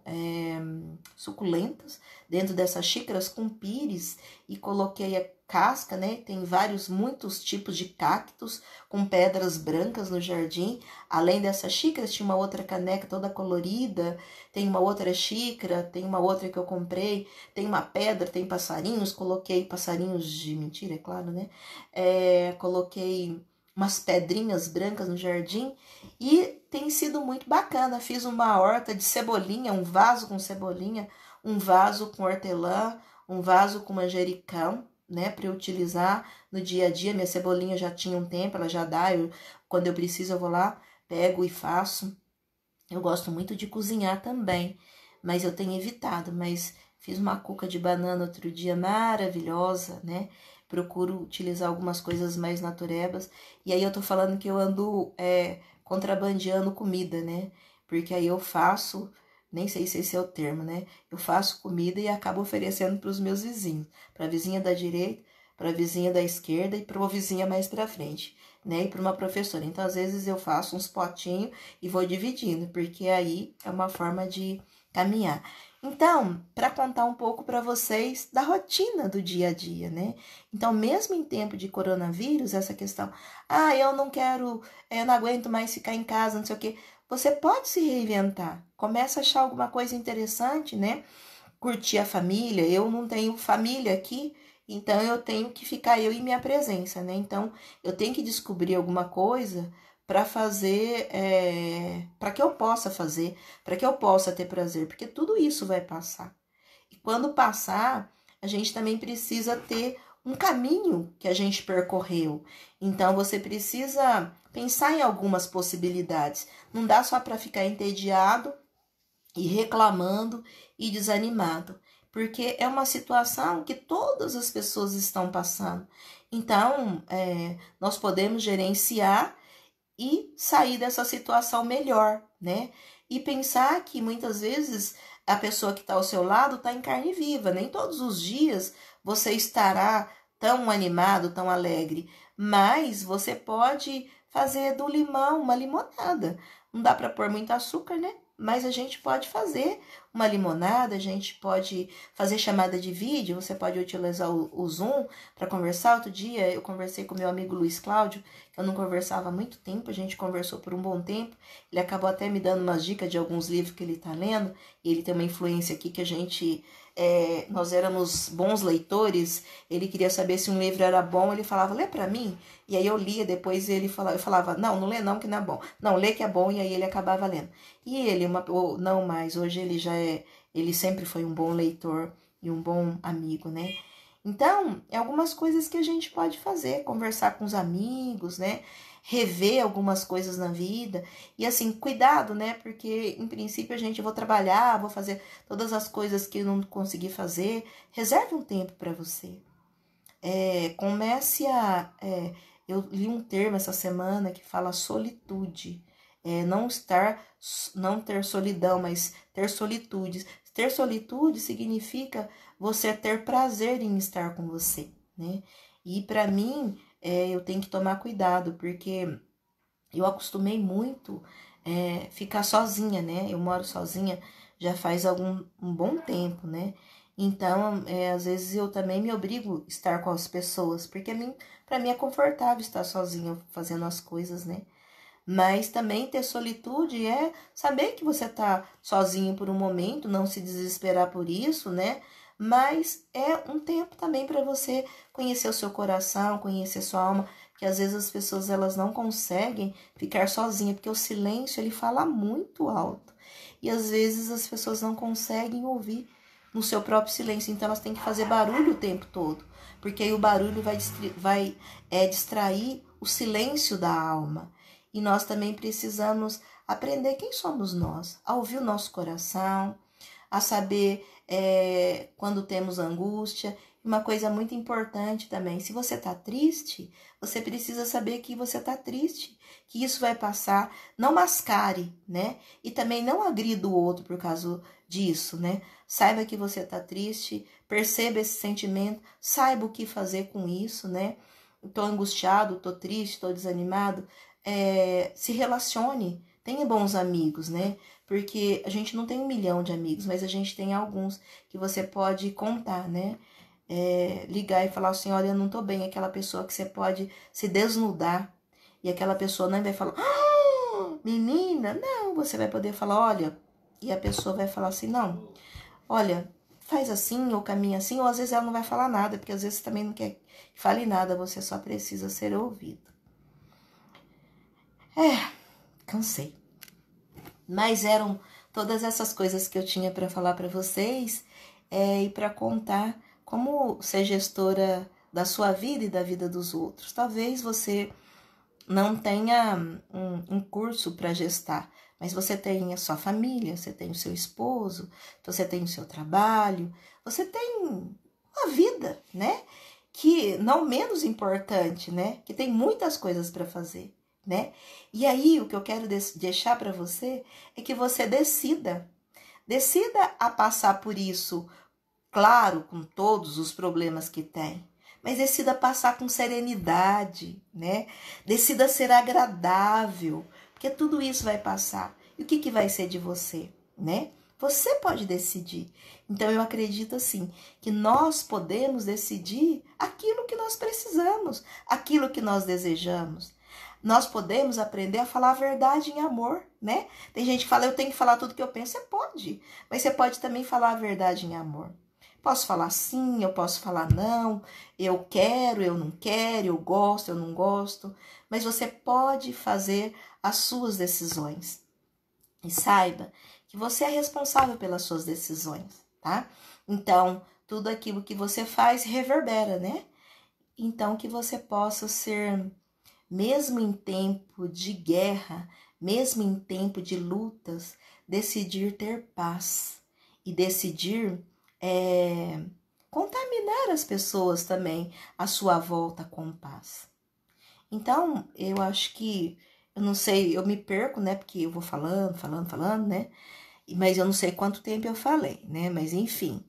suculentas dentro dessas xícaras com pires e coloquei a casca, né, tem muitos tipos de cactos com pedras brancas no jardim. Além dessas xícaras, tinha uma outra caneca toda colorida, tem uma outra xícara, tem uma outra que eu comprei, tem uma pedra, tem passarinhos, coloquei passarinhos de mentira, é claro, né? Coloquei umas pedrinhas brancas no jardim e tem sido muito bacana. Fiz uma horta de cebolinha, um vaso com cebolinha, um vaso com hortelã, um vaso com manjericão, né, para eu utilizar no dia a dia. Minha cebolinha já tinha um tempo, ela já dá, quando eu preciso eu vou lá, pego e faço. Eu gosto muito de cozinhar também, mas eu tenho evitado. Mas fiz uma cuca de banana outro dia maravilhosa, né? Procuro utilizar algumas coisas mais naturebas. E aí eu tô falando que eu ando contrabandeando comida, né? Porque aí eu faço, nem sei se esse é o termo, né? Eu faço comida e acabo oferecendo para os meus vizinhos, para a vizinha da direita, para a vizinha da esquerda e para uma vizinha mais para frente, né? E para uma professora. Então, às vezes eu faço uns potinhos e vou dividindo, porque aí é uma forma de caminhar. Então, para contar um pouco para vocês da rotina do dia a dia, né? Então, mesmo em tempo de coronavírus, essa questão, eu não quero, eu não aguento mais ficar em casa, não sei o quê. Você pode se reinventar. Começa a achar alguma coisa interessante, né? Curtir a família. Eu não tenho família aqui, então eu tenho que ficar eu e minha presença, né? Então, eu tenho que descobrir alguma coisa para fazer, para que eu possa fazer, para que eu possa ter prazer, porque tudo isso vai passar. E quando passar, a gente também precisa ter um caminho que a gente percorreu. Então, você precisa pensar em algumas possibilidades. Não dá só para ficar entediado e reclamando e desanimado, porque é uma situação que todas as pessoas estão passando. Então, nós podemos gerenciar e sair dessa situação melhor, né? E pensar que muitas vezes a pessoa que está ao seu lado está em carne viva. Nem todos os dias você estará tão animado, tão alegre, mas você pode fazer do limão uma limonada. Não dá para pôr muito açúcar, né? Mas a gente pode fazer uma limonada, a gente pode fazer chamada de vídeo, você pode utilizar o Zoom para conversar. Outro dia eu conversei com meu amigo Luiz Cláudio, que eu não conversava há muito tempo, a gente conversou por um bom tempo, ele acabou até me dando umas dicas de alguns livros que ele está lendo, e ele tem uma influência aqui que a gente, nós éramos bons leitores, ele queria saber se um livro era bom, ele falava, lê para mim, e aí eu lia, depois eu falava, não lê não que não é bom, não, lê que é bom, e aí ele acabava lendo. E ele, não mais, hoje ele ele sempre foi um bom leitor e um bom amigo, né? Então, é algumas coisas que a gente pode fazer, conversar com os amigos, né? Rever algumas coisas na vida. E assim, cuidado, né? Porque, em princípio, vou trabalhar, vou fazer todas as coisas que eu não consegui fazer. Reserve um tempo para você. Comece a... eu li um termo essa semana que fala solitude. Não ter solidão, mas ter solitude. Ter solitude significa você ter prazer em estar com você, né? E para mim, eu tenho que tomar cuidado, porque eu acostumei muito ficar sozinha, né? Eu moro sozinha já faz um bom tempo, né? Então, às vezes eu também me obrigo a estar com as pessoas, porque para mim é confortável estar sozinha fazendo as coisas, né? Mas também ter solitude é saber que você tá sozinho por um momento, não se desesperar por isso, né? Mas é um tempo também para você conhecer o seu coração, conhecer sua alma, que às vezes as pessoas elas não conseguem ficar sozinhas, porque o silêncio ele fala muito alto. E às vezes as pessoas não conseguem ouvir no seu próprio silêncio, então elas têm que fazer barulho o tempo todo, porque aí o barulho vai distrair o silêncio da alma. E nós também precisamos aprender quem somos nós, a ouvir o nosso coração, a saber quando temos angústia. Uma coisa muito importante também, se você está triste, você precisa saber que você está triste, que isso vai passar. Não mascare, né? E também não agrida o outro por causa disso, né? Saiba que você está triste, perceba esse sentimento, saiba o que fazer com isso, né? Estou angustiado, estou triste, estou desanimado. Se relacione, tenha bons amigos, né? Porque a gente não tem 1 milhão de amigos, mas a gente tem alguns que você pode contar, né? Ligar e falar assim, olha, eu não tô bem, aquela pessoa que você pode se desnudar, e aquela pessoa não vai falar, menina, não, você vai poder falar, olha, e a pessoa vai falar assim, não, olha, faz assim, ou caminha assim, ou às vezes ela não vai falar nada, porque às vezes também não quer que fale nada, você só precisa ser ouvido. Cansei. Mas eram todas essas coisas que eu tinha para falar para vocês e para contar como ser gestora da sua vida e da vida dos outros. Talvez você não tenha um curso para gestar, mas você tem a sua família, você tem o seu esposo, você tem o seu trabalho, você tem uma vida, né? Que não menos importante, né? Que tem muitas coisas para fazer. né? E aí, o que eu quero deixar para você é que você decida. Decida a passar por isso, claro, com todos os problemas que tem, mas decida passar com serenidade, né? Decida ser agradável, porque tudo isso vai passar. E o que vai ser de você, né? Você pode decidir. Então eu acredito assim, que nós podemos decidir aquilo que nós precisamos, aquilo que nós desejamos. Nós podemos aprender a falar a verdade em amor, né? Tem gente que fala, eu tenho que falar tudo que eu penso. Você pode, mas você pode também falar a verdade em amor. Posso falar sim, eu posso falar não, eu quero, eu não quero, eu gosto, eu não gosto. Mas você pode fazer as suas decisões. E saiba que você é responsável pelas suas decisões, tá? Então, tudo aquilo que você faz reverbera, né? Então, que você possa ser, mesmo em tempo de guerra, mesmo em tempo de lutas, decidir ter paz e decidir contaminar as pessoas também à sua volta com paz. Então, eu acho que, eu não sei, eu me perco, né? Porque eu vou falando, né? Mas eu não sei quanto tempo eu falei, né? Mas enfim,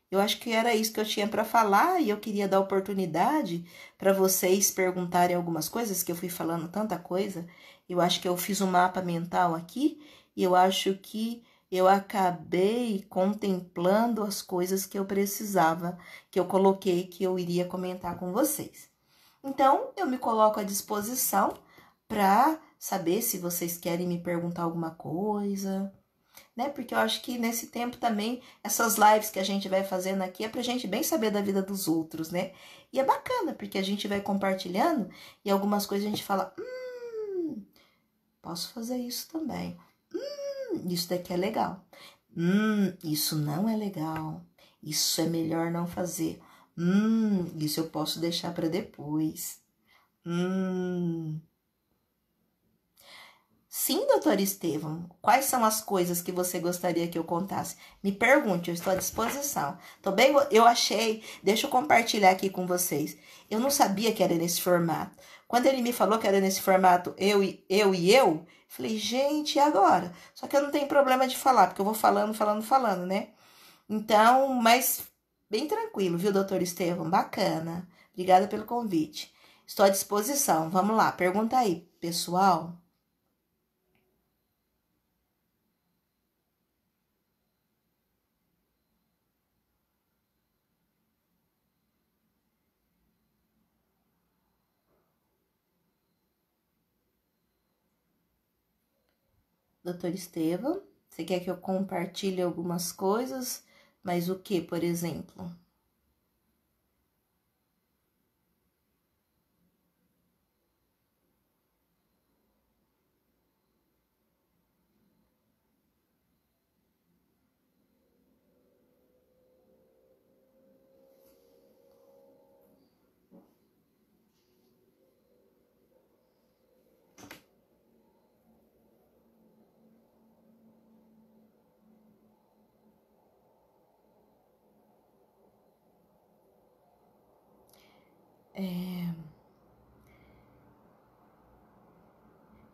eu acho que era isso que eu tinha para falar e eu queria dar oportunidade para vocês perguntarem algumas coisas, que eu fui falando tanta coisa. Eu acho que eu fiz um mapa mental aqui e eu acho que eu acabei contemplando as coisas que eu precisava, que eu coloquei, que eu iria comentar com vocês. Então, eu me coloco à disposição para saber se vocês querem me perguntar alguma coisa, né? Porque eu acho que nesse tempo também, essas lives que a gente vai fazendo aqui é pra gente bem saber da vida dos outros, né? E é bacana, porque a gente vai compartilhando e algumas coisas a gente fala, posso fazer isso também. Isso daqui é legal. Isso não é legal. Isso é melhor não fazer. Isso eu posso deixar para depois. Sim, doutor Estevam, quais são as coisas que você gostaria que eu contasse? Me pergunte, eu estou à disposição. Eu achei, deixa eu compartilhar aqui com vocês. Eu não sabia que era nesse formato. Quando ele me falou que era nesse formato, eu, falei, gente, e agora? Só que eu não tenho problema de falar, porque eu vou falando, né? Então, mas bem tranquilo, viu, doutor Estevam? Bacana. Obrigada pelo convite. Estou à disposição. Vamos lá, pergunta aí, pessoal. Doutor Estevam, você quer que eu compartilhe algumas coisas? Mas o que, por exemplo?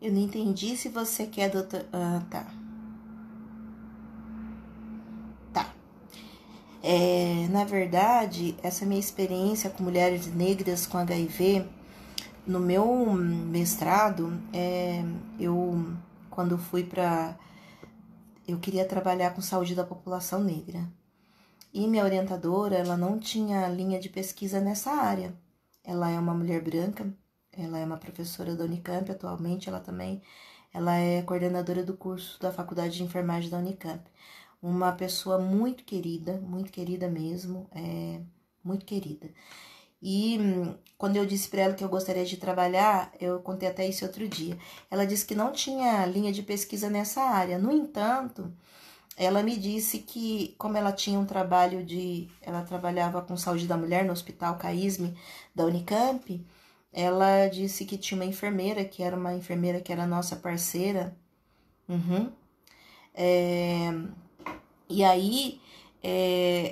Eu não entendi se você quer, doutor... Ah, tá. Tá. Na verdade, essa minha experiência com mulheres negras com HIV, no meu mestrado, quando fui para... Eu queria trabalhar com saúde da população negra. E minha orientadora, ela não tinha linha de pesquisa nessa área. Ela é uma mulher branca, ela é uma professora da Unicamp atualmente, ela é coordenadora do curso da Faculdade de Enfermagem da Unicamp. Uma pessoa muito querida mesmo, muito querida. E quando eu disse para ela que eu gostaria de trabalhar, eu contei até isso outro dia, ela disse que não tinha linha de pesquisa nessa área. No entanto, ela me disse que, como ela tinha um trabalho ela trabalhava com saúde da mulher no Hospital CAISM da Unicamp, ela disse que tinha uma enfermeira, que era nossa parceira. E aí,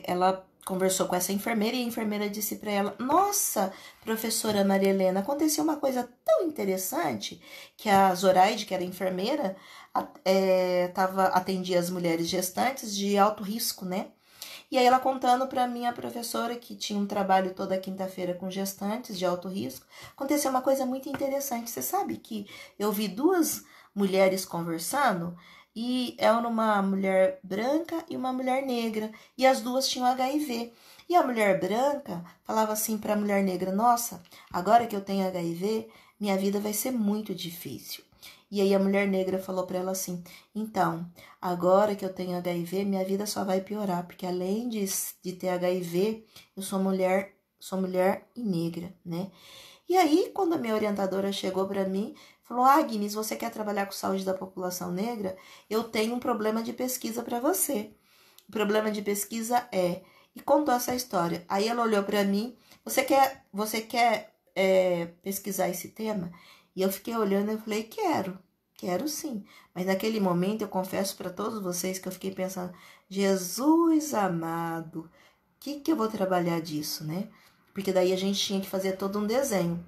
ela conversou com essa enfermeira e a enfermeira disse para ela: Nossa, professora Maria Helena, aconteceu uma coisa tão interessante que a Zoraide, que era enfermeira, atendia as mulheres gestantes de alto risco, né? E aí ela contando para minha professora, que tinha um trabalho toda quinta-feira com gestantes de alto risco, aconteceu uma coisa muito interessante. Você sabe que eu vi duas mulheres conversando e era uma mulher branca e uma mulher negra, e as duas tinham HIV. E a mulher branca falava assim para a mulher negra: Nossa, agora que eu tenho HIV, minha vida vai ser muito difícil. E aí a mulher negra falou para ela assim: Então, agora que eu tenho HIV, minha vida só vai piorar, porque além de ter HIV, eu sou mulher e negra, né? E aí, quando a minha orientadora chegou para mim, falou: Agnes, você quer trabalhar com saúde da população negra? Eu tenho um problema de pesquisa para você. O problema de pesquisa é... E contou essa história. Aí ela olhou para mim: Você quer pesquisar esse tema? E eu fiquei olhando e falei: Quero sim. Mas naquele momento eu confesso para todos vocês que eu fiquei pensando: Jesus amado, o que eu vou trabalhar disso, né? Porque daí a gente tinha que fazer todo um desenho.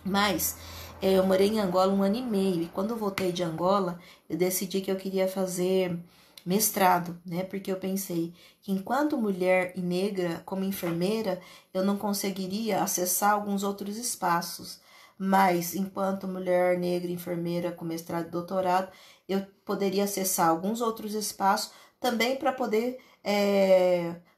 Mas eu morei em Angola 1 ano e meio, e quando eu voltei de Angola, eu decidi que eu queria fazer mestrado, né? Porque eu pensei que enquanto mulher e negra, como enfermeira, eu não conseguiria acessar alguns outros espaços. Mas enquanto mulher negra, enfermeira com mestrado e doutorado, eu poderia acessar alguns outros espaços também para poder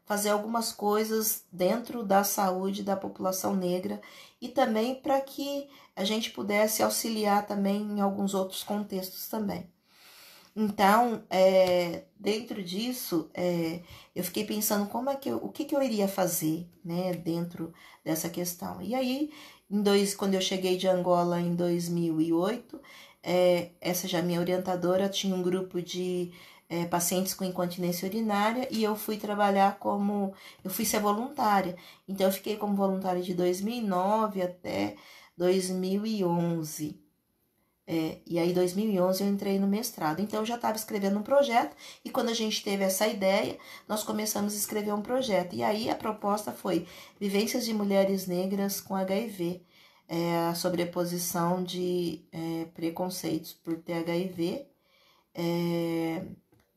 fazer algumas coisas dentro da saúde da população negra e também para que a gente pudesse auxiliar também em alguns outros contextos também. Então, dentro disso, eu fiquei pensando o que eu iria fazer, né, dentro dessa questão. E aí, quando eu cheguei de Angola em 2008, essa já minha orientadora tinha um grupo de pacientes com incontinência urinária e eu fui trabalhar eu fui ser voluntária. Então, eu fiquei como voluntária de 2009 até 2011. E aí, em 2011, eu entrei no mestrado. Então, eu já estava escrevendo um projeto e quando a gente teve essa ideia, nós começamos a escrever um projeto. E aí, a proposta foi Vivências de Mulheres Negras com HIV, a sobreposição de preconceitos por ter HIV,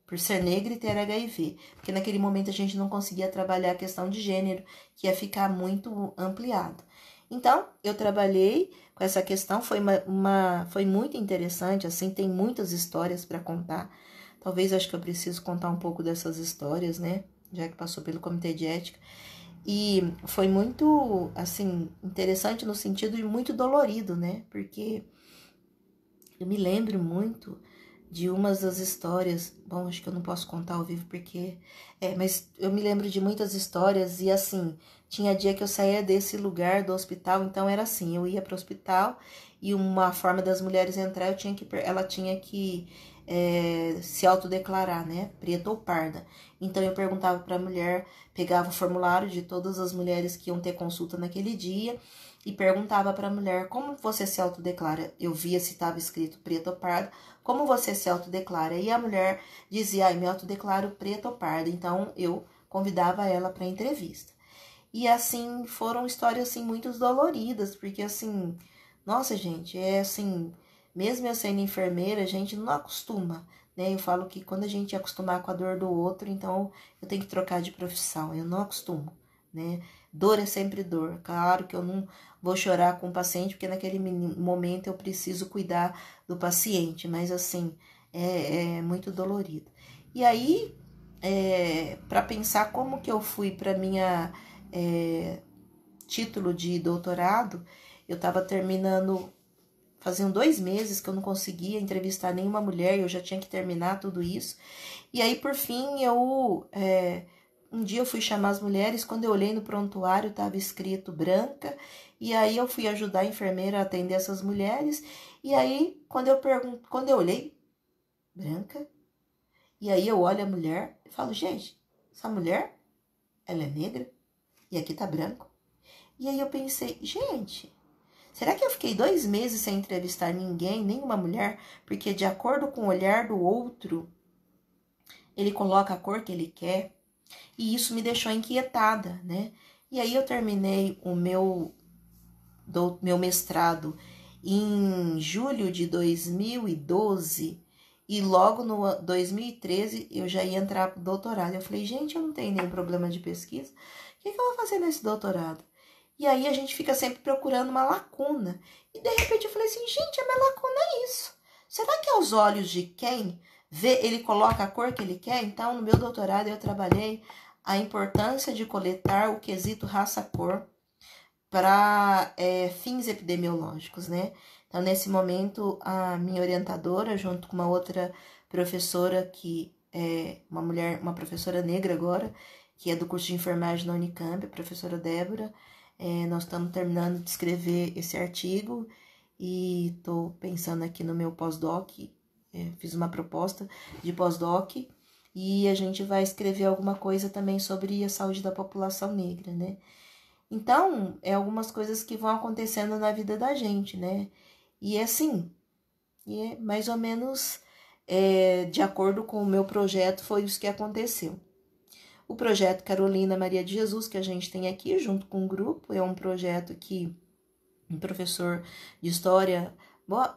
por ser negra e ter HIV. Porque naquele momento a gente não conseguia trabalhar a questão de gênero, que ia ficar muito ampliado. Então, eu trabalhei com essa questão, foi muito interessante, assim, tem muitas histórias para contar. Talvez acho que eu preciso contar um pouco dessas histórias, né? Já que passou pelo Comitê de Ética. E foi muito, assim, interessante no sentido de muito dolorido, né? Porque eu me lembro muito de umas das histórias, bom, acho que eu não posso contar ao vivo porque... mas eu me lembro de muitas histórias e assim, tinha dia que eu saía desse lugar do hospital, então era assim, eu ia para o hospital e uma forma das mulheres entrar, ela tinha que se autodeclarar, né, preta ou parda. Então eu perguntava para a mulher, pegava o formulário de todas as mulheres que iam ter consulta naquele dia e perguntava para a mulher: como você se autodeclara? Eu via se estava escrito preta ou parda. Como você se autodeclara? E a mulher dizia: me autodeclaro preta ou parda. Então, eu convidava ela para entrevista. E assim, foram histórias assim, muito doloridas, porque assim, nossa gente, assim, mesmo eu sendo enfermeira, a gente não acostuma, né? Eu falo que quando a gente acostumar com a dor do outro, então eu tenho que trocar de profissão, eu não acostumo, né? Dor é sempre dor. Claro que eu não vou chorar com o paciente, porque naquele momento eu preciso cuidar do paciente, mas assim, é muito dolorido. E aí, para pensar como que eu fui para minha título de doutorado, eu estava terminando, faziam 2 meses que eu não conseguia entrevistar nenhuma mulher, eu já tinha que terminar tudo isso. E aí, por fim, um dia eu fui chamar as mulheres, quando eu olhei no prontuário estava escrito branca, e aí eu fui ajudar a enfermeira a atender essas mulheres, e aí quando eu olhei, branca, e aí eu olho a mulher e falo: gente, essa mulher, ela é negra, e aqui tá branco. E aí eu pensei: gente, será que eu fiquei 2 meses sem entrevistar ninguém, nenhuma mulher, porque de acordo com o olhar do outro, ele coloca a cor que ele quer? E isso me deixou inquietada, né? E aí eu terminei o meu mestrado em julho de 2012 e logo no 2013 eu já ia entrar pro doutorado. Eu falei, gente, eu não tenho nenhum problema de pesquisa, o que eu vou fazer nesse doutorado? E aí a gente fica sempre procurando uma lacuna. E de repente eu falei assim, gente, a minha lacuna é isso. Será que aos olhos de quem vê, ele coloca a cor que ele quer? Então, no meu doutorado eu trabalhei a importância de coletar o quesito raça-cor para fins epidemiológicos, né? Então, nesse momento, a minha orientadora, junto com uma outra professora, que é uma professora negra agora, que é do curso de enfermagem na Unicamp, a professora Débora, nós estamos terminando de escrever esse artigo e estou pensando aqui no meu pós-doc, fiz uma proposta de pós-doc e a gente vai escrever alguma coisa também sobre a saúde da população negra, né? Então, algumas coisas que vão acontecendo na vida da gente, né? E é assim, e é mais ou menos de acordo com o meu projeto, foi isso que aconteceu. O projeto Carolina Maria de Jesus, que a gente tem aqui junto com o grupo, é um projeto que um professor de história,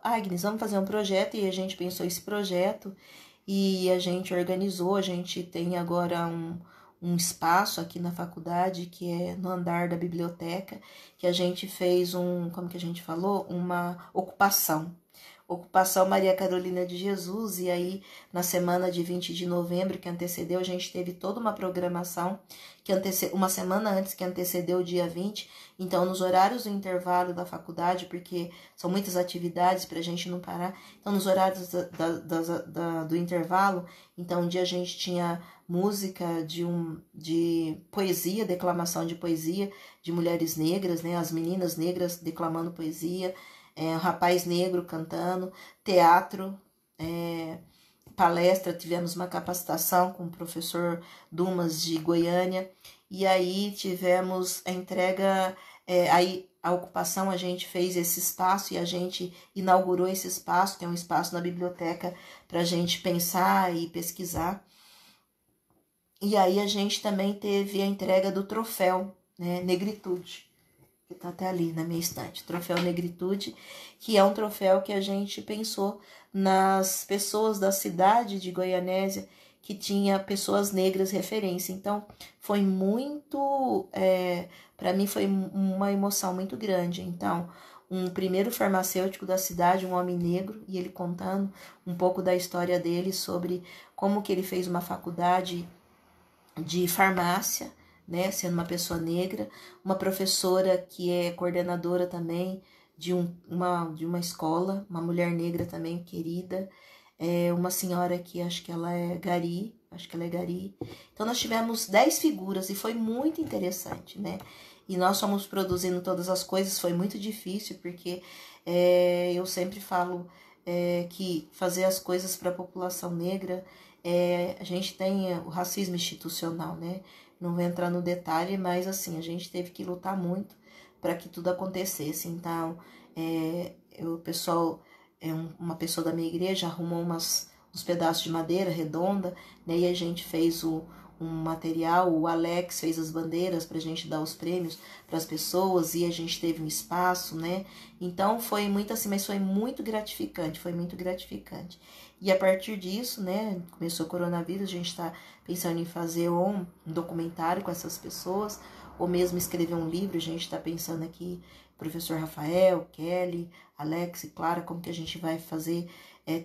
Agnes, vamos fazer um projeto, e a gente pensou esse projeto e a gente organizou, a gente tem agora um espaço aqui na faculdade, que é no andar da biblioteca, que a gente fez como que a gente falou? Uma ocupação Maria Carolina de Jesus, e aí na semana de 20 de novembro, que antecedeu, a gente teve toda uma programação, uma semana antes, que antecedeu o dia 20, então nos horários do intervalo da faculdade, porque são muitas atividades para a gente não parar, então nos horários do intervalo, então um dia a gente tinha música de poesia, declamação de poesia de mulheres negras, né, as meninas negras declamando poesia, um rapaz negro cantando, teatro, palestra, tivemos uma capacitação com o professor Dumas de Goiânia, e aí tivemos a entrega, aí a ocupação, a gente fez esse espaço e a gente inaugurou esse espaço, que é um espaço na biblioteca para a gente pensar e pesquisar. E aí a gente também teve a entrega do troféu, né, Negritude, que tá até ali na minha estante, troféu Negritude, que é um troféu que a gente pensou nas pessoas da cidade de Goianésia, que tinha pessoas negras referência. Então, foi muito, para mim foi uma emoção muito grande. Então, um primeiro farmacêutico da cidade, um homem negro, e ele contando um pouco da história dele, sobre como que ele fez uma faculdade de farmácia, né, sendo uma pessoa negra, uma professora que é coordenadora também de uma escola, uma mulher negra também querida, uma senhora que acho que ela é Gari. Então nós tivemos 10 figuras e foi muito interessante, né? E nós fomos produzindo todas as coisas, foi muito difícil, porque eu sempre falo que fazer as coisas para a população negra, a gente tem o racismo institucional, né? Não vou entrar no detalhe, mas assim, a gente teve que lutar muito para que tudo acontecesse. Então, o pessoal, uma pessoa da minha igreja arrumou uns pedaços de madeira redonda, né? E a gente fez um material, o Alex fez as bandeiras para a gente dar os prêmios para as pessoas, e a gente teve um espaço, né? Então foi muito assim, mas foi muito gratificante, E a partir disso, né, começou o coronavírus, a gente está pensando em fazer um documentário com essas pessoas, ou mesmo escrever um livro. A gente está pensando aqui, professor Rafael, Kelly, Alex e Clara, como que a gente vai fazer,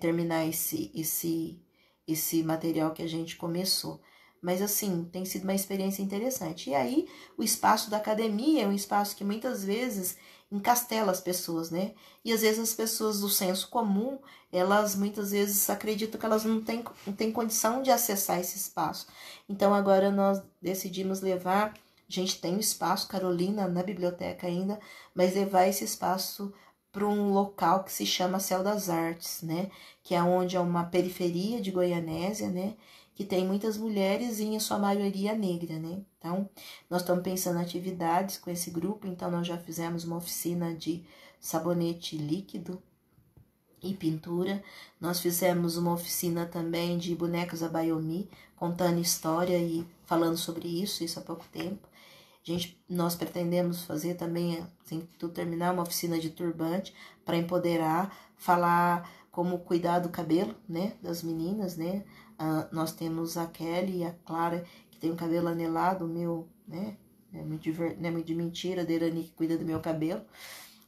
terminar esse material que a gente começou. Mas assim, tem sido uma experiência interessante. E aí, o espaço da academia é um espaço que muitas vezes encastela as pessoas, né? E às vezes as pessoas do senso comum, elas muitas vezes acreditam que elas não têm condição de acessar esse espaço. Então agora nós decidimos levar, a gente tem um espaço, Carolina, na biblioteca ainda, mas levar esse espaço para um local que se chama Céu das Artes, né? Que é onde é uma periferia de Goianésia, né? Que tem muitas mulheres e em sua maioria negra, né? Então, nós estamos pensando em atividades com esse grupo, então nós já fizemos uma oficina de sabonete líquido, e pintura. Nós fizemos uma oficina também de bonecas Abayomi, contando história e falando sobre isso há pouco tempo. Nós pretendemos fazer também, assim que terminar, uma oficina de turbante para empoderar, falar como cuidar do cabelo, né, das meninas, né. Nós temos a Kelly e a Clara, que tem o cabelo anelado, o meu, né, não é muito de mentira, a Derani que cuida do meu cabelo.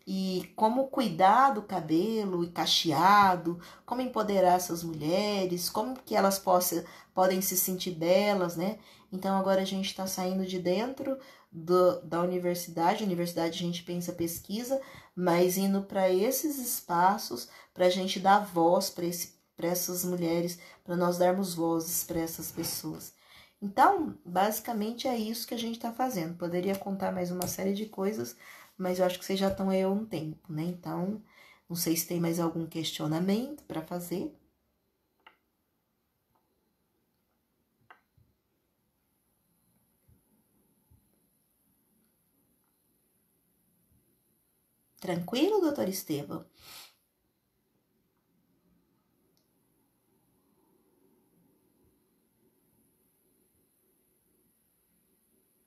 E como cuidar do cabelo e cacheado, como empoderar essas mulheres, como que elas podem se sentir belas, né? Então agora a gente está saindo de dentro da universidade. A universidade a gente pensa pesquisa, mas indo para esses espaços para a gente dar voz para essas mulheres, para nós darmos vozes para essas pessoas. Então, basicamente é isso que a gente está fazendo. Poderia contar mais uma série de coisas, mas eu acho que vocês já estão aí há um tempo, né? Então, não sei se tem mais algum questionamento para fazer. Tranquilo, doutor Estevam?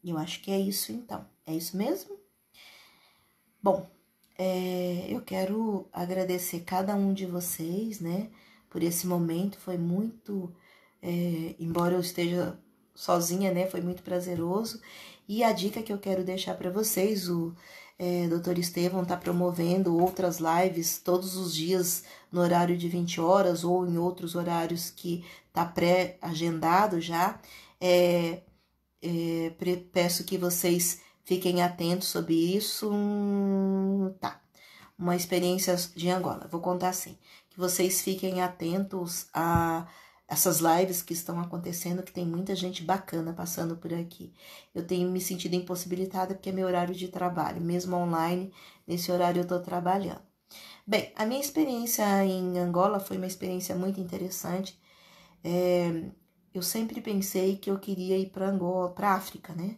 Eu acho que é isso, então. É isso mesmo? Bom, eu quero agradecer cada um de vocês, né, por esse momento. Foi muito, embora eu esteja sozinha, né, foi muito prazeroso. E a dica que eu quero deixar para vocês, o Dr. Estevam está promovendo outras lives todos os dias no horário de 20 horas ou em outros horários que está pré-agendado já. Peço que vocês fiquem atentos sobre isso. Tá. Uma experiência de Angola. Vou contar assim. Que vocês fiquem atentos a essas lives que estão acontecendo, que tem muita gente bacana passando por aqui. Eu tenho me sentido impossibilitada porque é meu horário de trabalho. Mesmo online, nesse horário eu estou trabalhando. Bem, a minha experiência em Angola foi uma experiência muito interessante. Eu sempre pensei que eu queria ir para Angola, para África, né?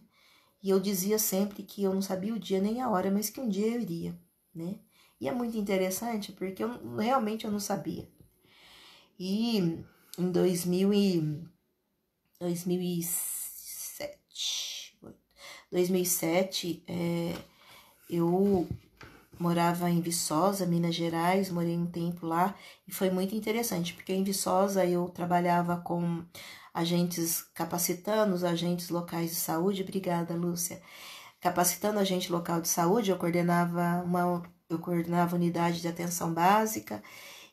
E eu dizia sempre que eu não sabia o dia nem a hora, mas que um dia eu iria, né? E é muito interessante porque realmente eu não sabia. E em 2007, eu morava em Viçosa, Minas Gerais, morei um tempo lá e foi muito interessante, porque em Viçosa eu trabalhava com agentes capacitando os agentes locais de saúde. Obrigada, Lúcia. Capacitando agente local de saúde, eu coordenava a unidade de atenção básica.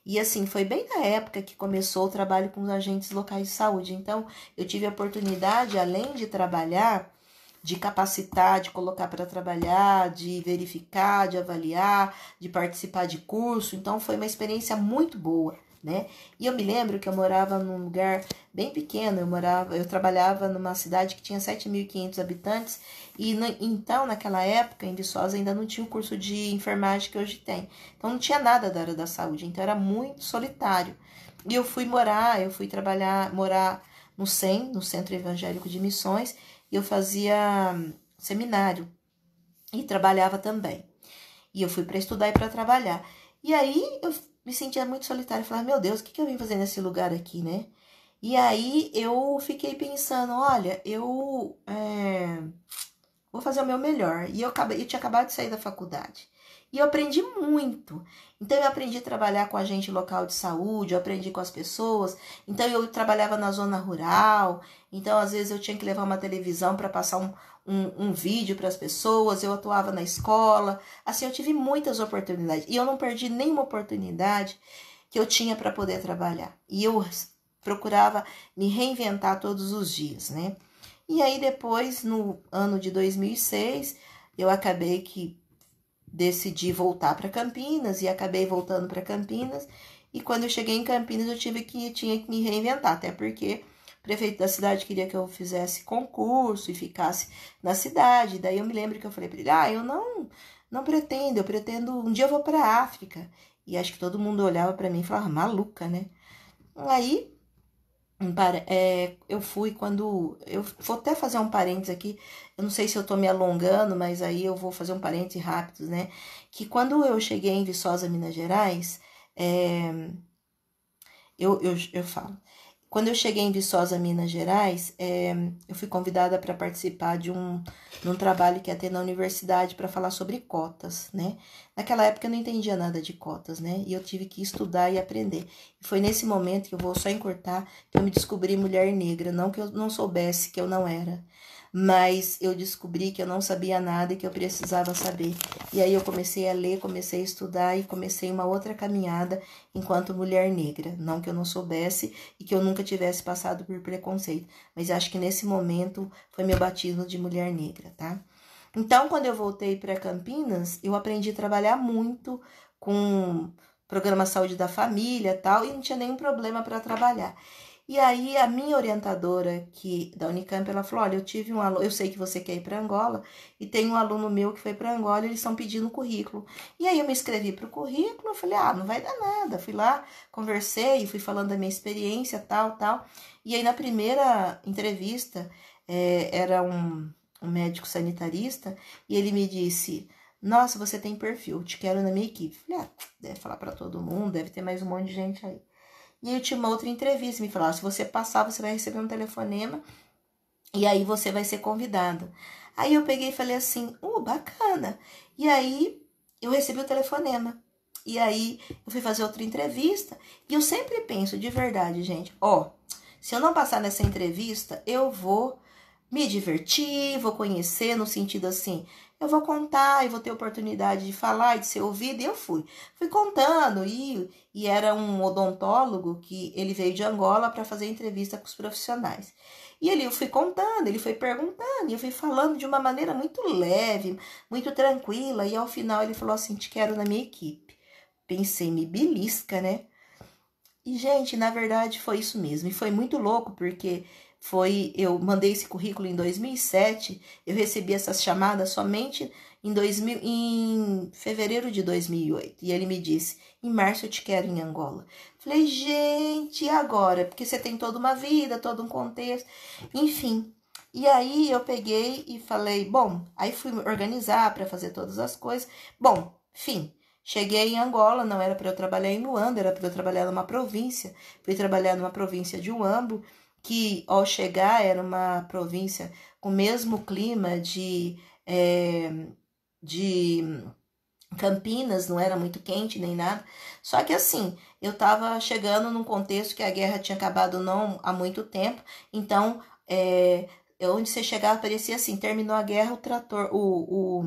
E assim, foi bem na época que começou o trabalho com os agentes locais de saúde. Então, eu tive a oportunidade, além de trabalhar, de capacitar, de colocar para trabalhar, de verificar, de avaliar, de participar de curso. Então, foi uma experiência muito boa, né? E eu me lembro que eu morava num lugar bem pequeno. Eu trabalhava numa cidade que tinha 7.500 habitantes. E então, naquela época, em Viçosa, ainda não tinha o curso de enfermagem que hoje tem. Então, não tinha nada da área da saúde. Então, era muito solitário. E eu fui morar no CEM, no Centro Evangélico de Missões. E eu fazia seminário e trabalhava também. E eu fui para estudar e para trabalhar. E aí, eu me sentia muito solitária. Falava, meu Deus, o que eu vim fazer nesse lugar aqui, né? E aí, eu fiquei pensando, olha, eu vou fazer o meu melhor. E eu tinha acabado de sair da faculdade. E eu aprendi muito. Então, eu aprendi a trabalhar com agente local de saúde, eu aprendi com as pessoas. Então, eu trabalhava na zona rural. Então, às vezes, eu tinha que levar uma televisão para passar um vídeo para as pessoas. Eu atuava na escola. Assim, eu tive muitas oportunidades. E eu não perdi nenhuma oportunidade que eu tinha para poder trabalhar. E eu procurava me reinventar todos os dias, né? E aí, depois, no ano de 2006, eu acabei que decidi voltar para Campinas e acabei voltando para Campinas. E quando eu cheguei em Campinas, eu tinha que me reinventar, até porque o prefeito da cidade queria que eu fizesse concurso e ficasse na cidade. Daí eu me lembro que eu falei para ele, eu não pretendo, eu pretendo, um dia eu vou para a África. E acho que todo mundo olhava para mim e falava, maluca, né? Aí, eu fui quando... Eu vou até fazer um parênteses aqui. Eu não sei se eu tô me alongando, mas aí eu vou fazer um parênteses rápido, né? Que quando eu cheguei em Viçosa, Minas Gerais, Eu falo. Quando eu cheguei em Viçosa, Minas Gerais, eu fui convidada para participar de um trabalho que ia ter na universidade para falar sobre cotas, né? Naquela época eu não entendia nada de cotas, né? E eu tive que estudar e aprender. E foi nesse momento que eu vou só encurtar que eu me descobri mulher negra. Não que eu não soubesse que eu não era, mas eu descobri que eu não sabia nada e que eu precisava saber. E aí eu comecei a ler, comecei a estudar e comecei uma outra caminhada enquanto mulher negra. Não que eu não soubesse e que eu nunca tivesse passado por preconceito, mas acho que nesse momento foi meu batismo de mulher negra, tá? Então, quando eu voltei para Campinas, eu aprendi a trabalhar muito com programa Saúde da Família e tal, e não tinha nenhum problema para trabalhar. E aí a minha orientadora da Unicamp, ela falou, olha, eu tive um aluno, eu sei que você quer ir para Angola, e tem um aluno meu que foi para Angola e eles estão pedindo currículo. E aí eu me inscrevi para o currículo, eu falei, não vai dar nada. Fui lá, conversei, fui falando da minha experiência, tal. E aí na primeira entrevista, era um médico sanitarista, e ele me disse, nossa, você tem perfil, te quero na minha equipe. Falei, deve falar para todo mundo, deve ter mais um monte de gente aí. E aí eu tinha uma outra entrevista, me falaram, se você passar, você vai receber um telefonema e aí você vai ser convidado. Aí eu peguei e falei assim, bacana. E aí eu recebi o telefonema. E aí eu fui fazer outra entrevista e eu sempre penso, de verdade, gente, se eu não passar nessa entrevista, eu vou me divertir, vou conhecer no sentido assim, eu vou contar e vou ter oportunidade de falar e de ser ouvida, e eu fui contando, e era um odontólogo que ele veio de Angola para fazer entrevista com os profissionais. E ali eu fui contando, ele foi perguntando, e eu fui falando de uma maneira muito leve, muito tranquila, e ao final ele falou assim, te quero na minha equipe. Pensei, me belisca, né? E, gente, na verdade foi isso mesmo. E foi muito louco, porque eu mandei esse currículo em 2007, eu recebi essas chamadas somente em fevereiro de 2008. E ele me disse, em março eu te quero em Angola. Falei, gente, e agora? Porque você tem toda uma vida, todo um contexto, enfim. E aí eu peguei e falei, bom, aí fui organizar para fazer todas as coisas. Bom, enfim. Cheguei em Angola, não era para eu trabalhar em Luanda, era para eu trabalhar numa província. Fui trabalhar numa província de Huambo, que ao chegar era uma província com o mesmo clima de Campinas, não era muito quente nem nada. Só que assim, eu estava chegando num contexto que a guerra tinha acabado não há muito tempo, então onde você chegava parecia assim, terminou a guerra, o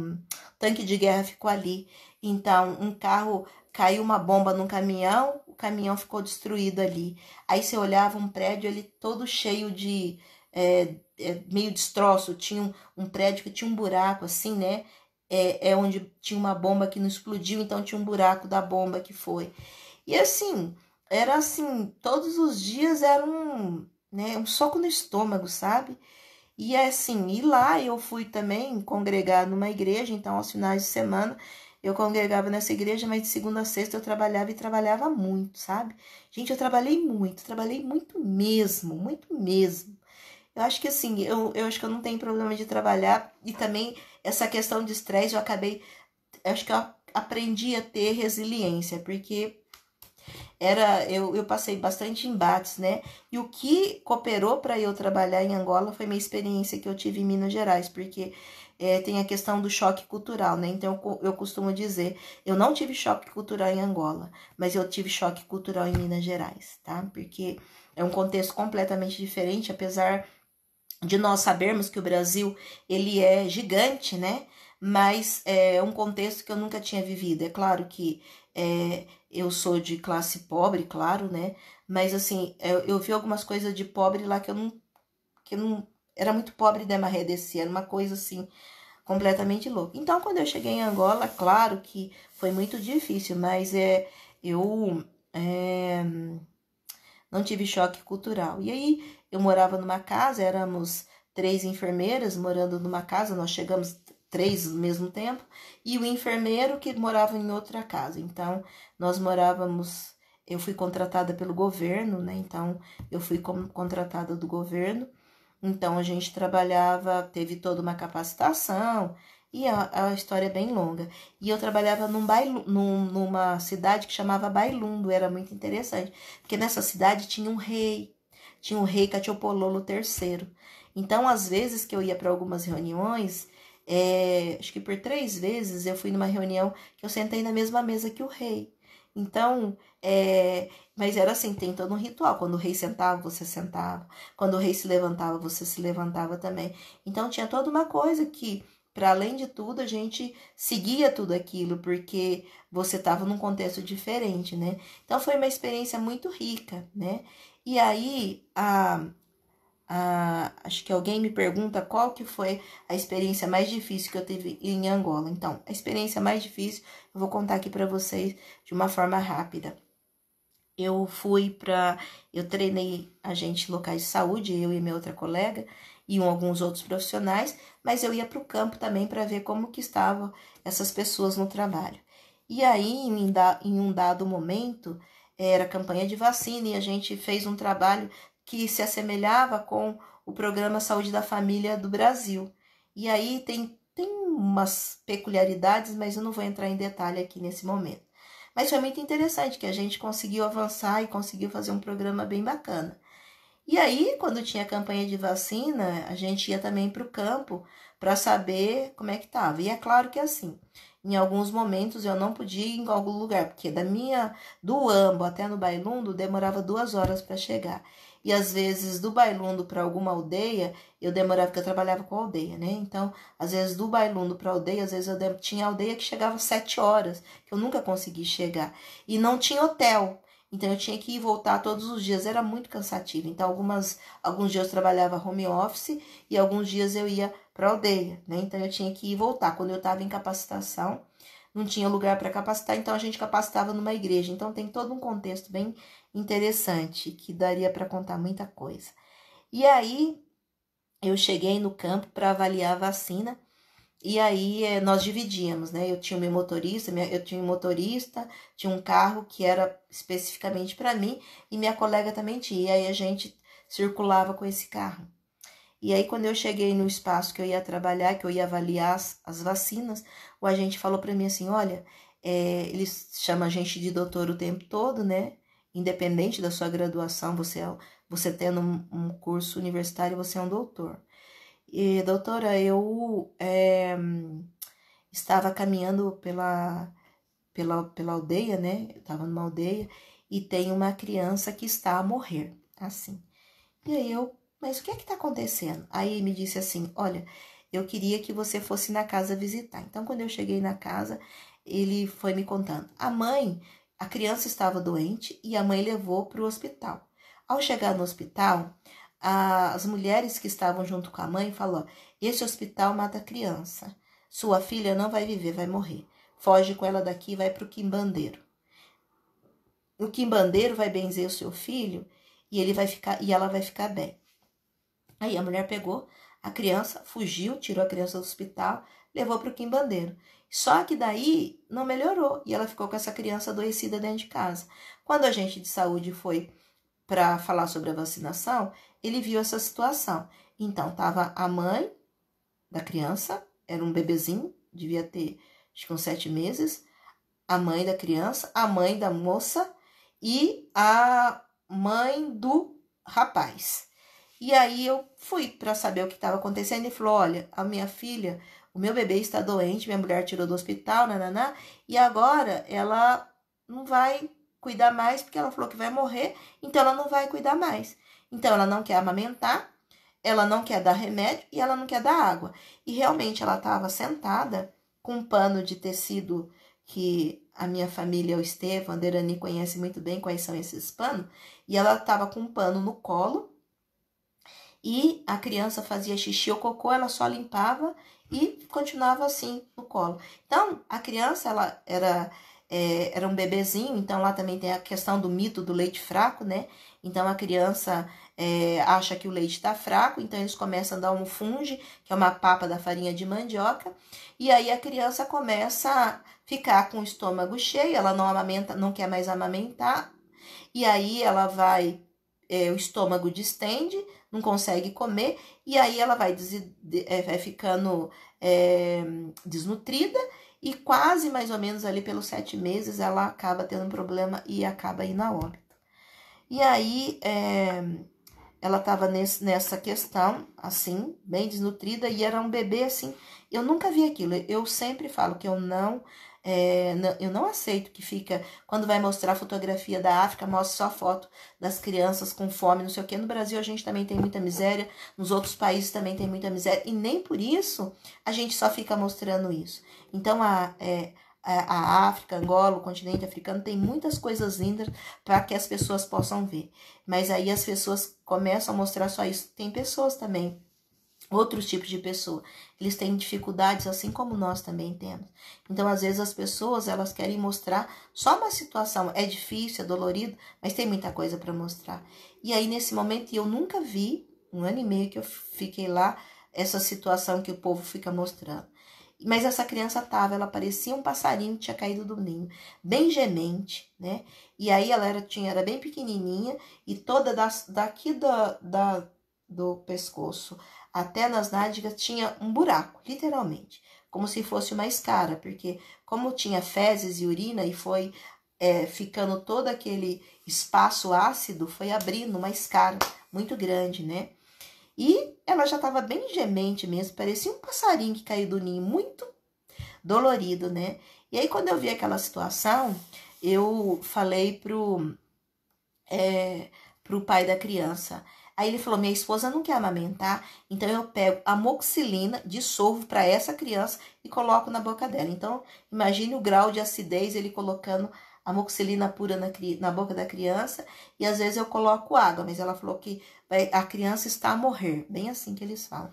tanque de guerra ficou ali. Então, um carro caiu uma bomba num caminhão, o caminhão ficou destruído ali. Aí você olhava um prédio ali todo cheio de meio destroço, tinha um prédio que tinha um buraco assim, né? Onde tinha uma bomba que não explodiu, então tinha um buraco da bomba que foi. E assim, era assim, todos os dias era um soco no estômago, sabe? E assim, e lá eu fui também congregar numa igreja, então aos finais de semana eu congregava nessa igreja, mas de segunda a sexta eu trabalhava e trabalhava muito, sabe? Gente, eu trabalhei muito mesmo, muito mesmo. Eu acho que assim, eu acho que eu não tenho problema de trabalhar e também essa questão de estresse eu acho que eu aprendi a ter resiliência, porque eu passei bastante embates, né? E o que cooperou para eu trabalhar em Angola foi minha experiência que eu tive em Minas Gerais, porque tem a questão do choque cultural, né? Então eu costumo dizer, eu não tive choque cultural em Angola, mas eu tive choque cultural em Minas Gerais, tá? Porque é um contexto completamente diferente, apesar de nós sabermos que o Brasil ele é gigante, né? Mas é um contexto que eu nunca tinha vivido. É claro que eu sou de classe pobre, claro, né? Mas assim, eu vi algumas coisas de pobre lá que eu não era muito pobre de Marredeci, era uma coisa assim completamente louca. Então, quando eu cheguei em Angola, claro que foi muito difícil, mas eu não tive choque cultural. E aí eu morava numa casa, éramos 3 enfermeiras morando numa casa, nós chegamos 3 ao mesmo tempo, e o enfermeiro que morava em outra casa. Então, nós morávamos, eu fui contratada pelo governo, né? Então, eu fui contratada do governo. Então, a gente trabalhava, teve toda uma capacitação, E a história é bem longa. E eu trabalhava numa cidade que chamava Bailundo, era muito interessante. Porque nessa cidade tinha um rei Catiopololo III. Então, às vezes que eu ia para algumas reuniões, acho que por 3 vezes eu fui numa reunião que eu sentei na mesma mesa que o rei. Então, mas era assim, tem todo um ritual. Quando o rei sentava, você sentava. Quando o rei se levantava, você se levantava também. Então, tinha toda uma coisa que, para além de tudo, a gente seguia tudo aquilo, porque você estava num contexto diferente, né? Então, foi uma experiência muito rica, né? E aí, acho que alguém me pergunta qual que foi a experiência mais difícil que eu tive em Angola. Então, a experiência mais difícil, eu vou contar aqui para vocês de uma forma rápida. Eu treinei agentes locais de saúde, eu e minha outra colega, e alguns outros profissionais, mas eu ia para o campo também para ver como que estavam essas pessoas no trabalho. E aí, em um dado momento, era campanha de vacina e a gente fez um trabalho que se assemelhava com o Programa Saúde da Família do Brasil. E aí tem umas peculiaridades, mas eu não vou entrar em detalhe aqui nesse momento. Mas foi muito interessante que a gente conseguiu avançar e conseguiu fazer um programa bem bacana. E aí, quando tinha campanha de vacina, a gente ia também para o campo para saber como é que estava. E é claro que assim, em alguns momentos eu não podia ir em algum lugar, porque do Ambo até no Bailundo demorava 2 horas para chegar. E às vezes do Bailundo para alguma aldeia, eu demorava, porque eu trabalhava com aldeia, né? Então, às vezes do Bailundo para aldeia, às vezes tinha aldeia que chegava 7 horas, que eu nunca consegui chegar. E não tinha hotel. Então, eu tinha que ir e voltar todos os dias, era muito cansativo. Então, alguns dias eu trabalhava home office e alguns dias eu ia para a aldeia, né? Então, eu tinha que ir e voltar. Quando eu estava em capacitação, não tinha lugar para capacitar, então a gente capacitava numa igreja. Então, tem todo um contexto bem interessante que daria para contar muita coisa. E aí, eu cheguei no campo para avaliar a vacina. E aí nós dividíamos, né? Eu tinha um motorista, tinha um carro que era especificamente para mim e minha colega também tinha. E aí a gente circulava com esse carro. E aí quando eu cheguei no espaço que eu ia trabalhar, que eu ia avaliar as vacinas, o agente falou para mim assim, olha, eles chamam a gente de doutor o tempo todo, né? Independente da sua graduação, você tendo um curso universitário, você é um doutor. E, doutora, eu estava caminhando pela aldeia, né? Eu estava numa aldeia e tem uma criança que está a morrer, assim. E aí mas o que é que está acontecendo? Aí me disse assim, olha, eu queria que você fosse na casa visitar. Então, quando eu cheguei na casa, ele foi me contando. A criança estava doente e a mãe levou para o hospital. Ao chegar no hospital, as mulheres que estavam junto com a mãe falaram, esse hospital mata a criança. Sua filha não vai viver, vai morrer. Foge com ela daqui e vai para o quimbandeiro. O quimbandeiro vai benzer o seu filho e ela vai ficar bem. Aí a mulher pegou a criança, fugiu, tirou a criança do hospital, levou para o quimbandeiro. Só que daí não melhorou e ela ficou com essa criança adoecida dentro de casa. Quando a agente de saúde foi para falar sobre a vacinação, ele viu essa situação. Então, estava a mãe da criança, era um bebezinho, devia ter acho que uns 7 meses, a mãe da criança, a mãe da moça e a mãe do rapaz. E aí eu fui para saber o que estava acontecendo e falou, olha, a minha filha, o meu bebê está doente, minha mulher tirou do hospital, nananá, e agora ela não vai cuidar mais porque ela falou que vai morrer, então ela não vai cuidar mais. Então ela não quer amamentar, ela não quer dar remédio e ela não quer dar água. E realmente ela estava sentada com um pano de tecido que a minha família, o Estevão, a Derani conhece muito bem quais são esses panos, e ela estava com um pano no colo, e a criança fazia xixi ou cocô, ela só limpava e continuava assim no colo. Então, a criança, ela era um bebezinho, então lá também tem a questão do mito do leite fraco, né? Então, a criança acha que o leite está fraco, então eles começam a dar um funge, que é uma papa da farinha de mandioca, e aí a criança começa a ficar com o estômago cheio, ela não amamenta, não quer mais amamentar, e aí ela vai o estômago distende, não consegue comer, e aí ela vai ficando desnutrida, e quase mais ou menos ali pelos 7 meses ela acaba tendo um problema e acaba indo a óbito. E aí ela estava nessa questão, assim, bem desnutrida, e era um bebê assim. Eu nunca vi aquilo. Eu sempre falo que eu não aceito que fica, quando vai mostrar a fotografia da África, mostra só foto das crianças com fome, não sei o que. No Brasil a gente também tem muita miséria, nos outros países também tem muita miséria, e nem por isso a gente só fica mostrando isso. Então a África, Angola, o continente africano tem muitas coisas lindas para que as pessoas possam ver. Mas aí as pessoas começam a mostrar só isso. Tem pessoas também, outros tipos de pessoa, eles têm dificuldades assim como nós também temos. Então, às vezes as pessoas, elas querem mostrar só uma situação, é difícil, é dolorido, mas tem muita coisa para mostrar. E aí nesse momento eu nunca vi, 1 ano e meio que eu fiquei lá, essa situação que o povo fica mostrando. Mas essa criança ela parecia um passarinho que tinha caído do ninho, bem gemente, né? E aí ela era bem pequenininha, e toda daqui do pescoço até nas nádegas tinha um buraco, literalmente, como se fosse uma escara, porque como tinha fezes e urina e foi ficando todo aquele espaço ácido, foi abrindo uma escara muito grande, né? E ela já estava bem gemente mesmo, parecia um passarinho que caiu do ninho, muito dolorido, né? E aí, quando eu vi aquela situação, eu falei pro pai da criança. Aí ele falou, minha esposa não quer amamentar, então eu pego amoxicilina, dissolvo para essa criança e coloco na boca dela. Então, imagine o grau de acidez, ele colocando amoxicilina pura na boca da criança, e às vezes eu coloco água, mas ela falou que a criança está a morrer, bem assim que eles falam.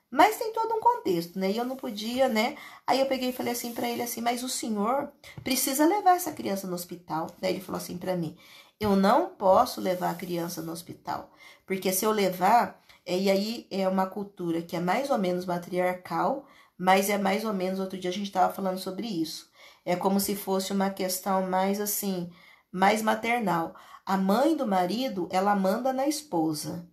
Mas tem todo um contexto, né? E eu não podia, né? Aí eu peguei e falei assim para ele assim, mas o senhor precisa levar essa criança no hospital. Daí ele falou assim para mim, eu não posso levar a criança no hospital, porque se eu levar, e aí é uma cultura que é mais ou menos matriarcal, mas é mais ou menos, outro dia a gente estava falando sobre isso. É como se fosse uma questão mais assim, mais maternal. A mãe do marido, ela manda na esposa,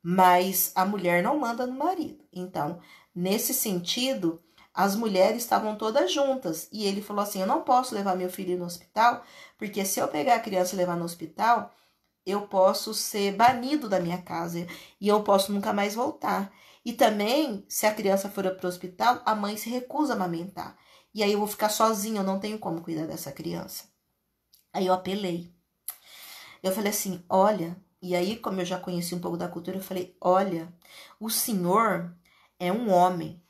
mas a mulher não manda no marido. Então, nesse sentido, as mulheres estavam todas juntas. E ele falou assim, eu não posso levar meu filho no hospital, porque se eu pegar a criança e levar no hospital, eu posso ser banido da minha casa e eu posso nunca mais voltar. E também, se a criança for para o hospital, a mãe se recusa a amamentar. E aí eu vou ficar sozinha, eu não tenho como cuidar dessa criança. Aí eu apelei. Eu falei assim, olha, e aí como eu já conheci um pouco da cultura, eu falei, olha, o senhor é um homem.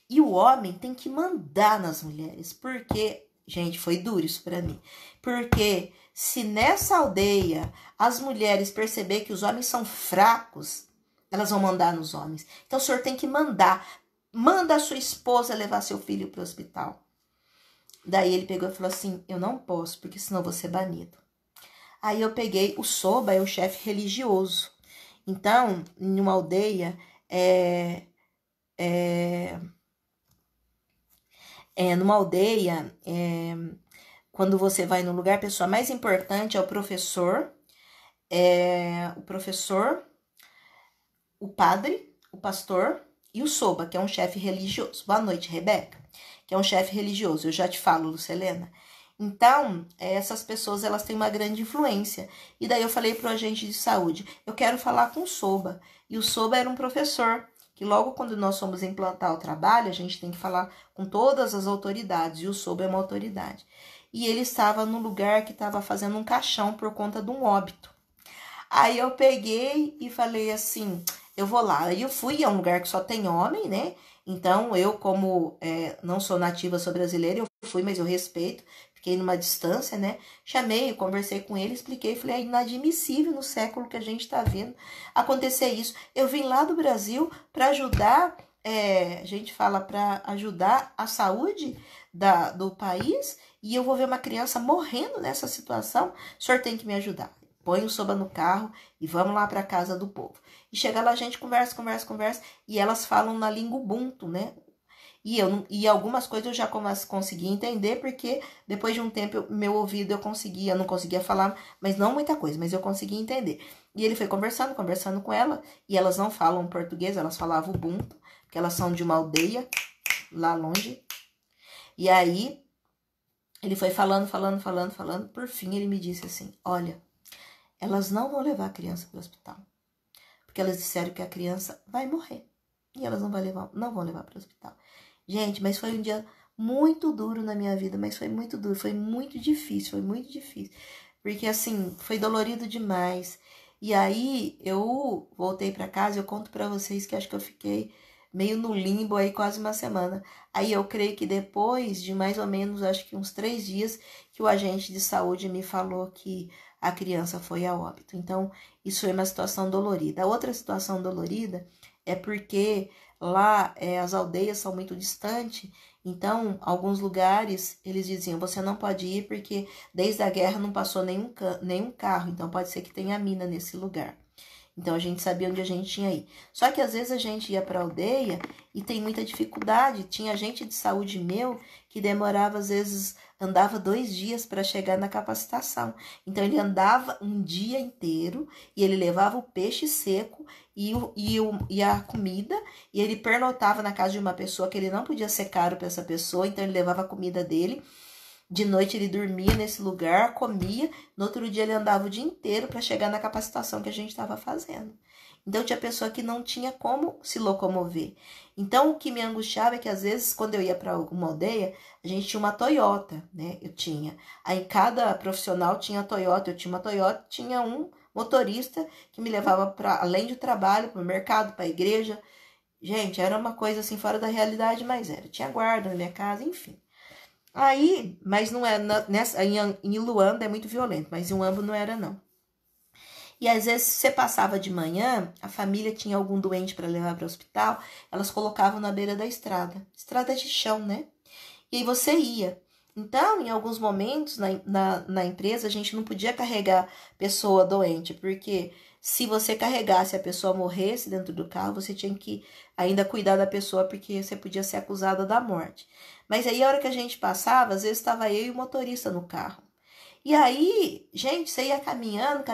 E o homem tem que mandar nas mulheres, porque, gente, foi duro isso para mim. Porque se nessa aldeia as mulheres perceber que os homens são fracos, elas vão mandar nos homens. Então o senhor tem que mandar. Manda a sua esposa levar seu filho para o hospital. Daí ele pegou e falou assim, eu não posso, porque senão eu vou ser banido. Aí eu peguei, o Soba é o chefe religioso. Então, em uma aldeia, numa aldeia, quando você vai no lugar, a pessoa mais importante é o professor, o padre, o pastor e o Soba, que é um chefe religioso. Boa noite, Rebeca, que é um chefe religioso. Eu já te falo, Lucelena. Então, essas pessoas, elas têm uma grande influência. E daí eu falei pro agente de saúde, eu quero falar com o Soba. E o Soba era um professor, que logo quando nós fomos implantar o trabalho, a gente tem que falar com todas as autoridades, e o Soba é uma autoridade. E ele estava no lugar que estava fazendo um caixão por conta de um óbito. Aí eu peguei e falei assim, eu vou lá. Aí eu fui, é um lugar que só tem homem, né? Então, eu como não sou nativa, sou brasileira, eu fui, mas eu respeito. Fiquei numa distância, né? Chamei, conversei com ele, expliquei, falei, é inadmissível no século que a gente tá vendo acontecer isso. Eu vim lá do Brasil para ajudar, a gente fala para ajudar a saúde do país, e eu vou ver uma criança morrendo nessa situação, o senhor tem que me ajudar. Põe o Soba no carro e vamos lá para casa do povo. E chega lá, a gente conversa, e elas falam na língua Ubuntu, né? E algumas coisas eu já consegui entender, porque depois de um tempo, meu ouvido eu não conseguia falar, mas não muita coisa, mas eu conseguia entender. E ele foi conversando com ela, e elas não falam português, elas falavam Ubuntu, porque elas são de uma aldeia lá longe. E aí, ele foi falando, por fim ele me disse assim, olha, elas não vão levar a criança para o hospital, porque elas disseram que a criança vai morrer, e elas não vão levar para o hospital. Gente, mas foi um dia muito duro na minha vida, mas foi muito duro, foi muito difícil, porque assim, foi dolorido demais. E aí, eu voltei para casa, eu conto para vocês que acho que eu fiquei meio no limbo aí quase uma semana. Aí eu creio que depois de mais ou menos, acho que uns 3 dias, que o agente de saúde me falou que a criança foi a óbito. Então, isso foi uma situação dolorida. A outra situação dolorida é porque lá as aldeias são muito distantes, então, alguns lugares, eles diziam, você não pode ir porque desde a guerra não passou nenhum carro, então pode ser que tenha mina nesse lugar. Então, a gente sabia onde a gente tinha ir. Só que, às vezes, a gente ia para a aldeia e tem muita dificuldade. Tinha gente de saúde meu que demorava, às vezes, andava 2 dias para chegar na capacitação. Então, ele andava um dia inteiro e ele levava o peixe seco e a comida, e ele pernotava na casa de uma pessoa que ele não podia ser caro para essa pessoa, então ele levava a comida dele. De noite ele dormia nesse lugar, comia, no outro dia ele andava o dia inteiro para chegar na capacitação que a gente estava fazendo. Então tinha pessoa que não tinha como se locomover. Então o que me angustiava é que às vezes quando eu ia para alguma aldeia, a gente tinha uma Toyota, né? Aí cada profissional tinha Toyota, eu tinha uma Toyota, tinha um motorista que me levava para além do trabalho, para o mercado, para a igreja. Gente, era uma coisa assim fora da realidade, mas era. Tinha guarda na minha casa, enfim. Aí, mas não é, em Luanda é muito violento, mas em Uambo não era não. E às vezes você passava de manhã, a família tinha algum doente para levar para o hospital, elas colocavam na beira da estrada de chão, né? E aí você ia. Então, em alguns momentos na empresa, a gente não podia carregar pessoa doente, porque se você carregasse a pessoa morresse dentro do carro, você tinha que ainda cuidar da pessoa, porque você podia ser acusada da morte. Mas aí, a hora que a gente passava, às vezes estava eu e o motorista no carro. E aí, gente, você ia caminhando,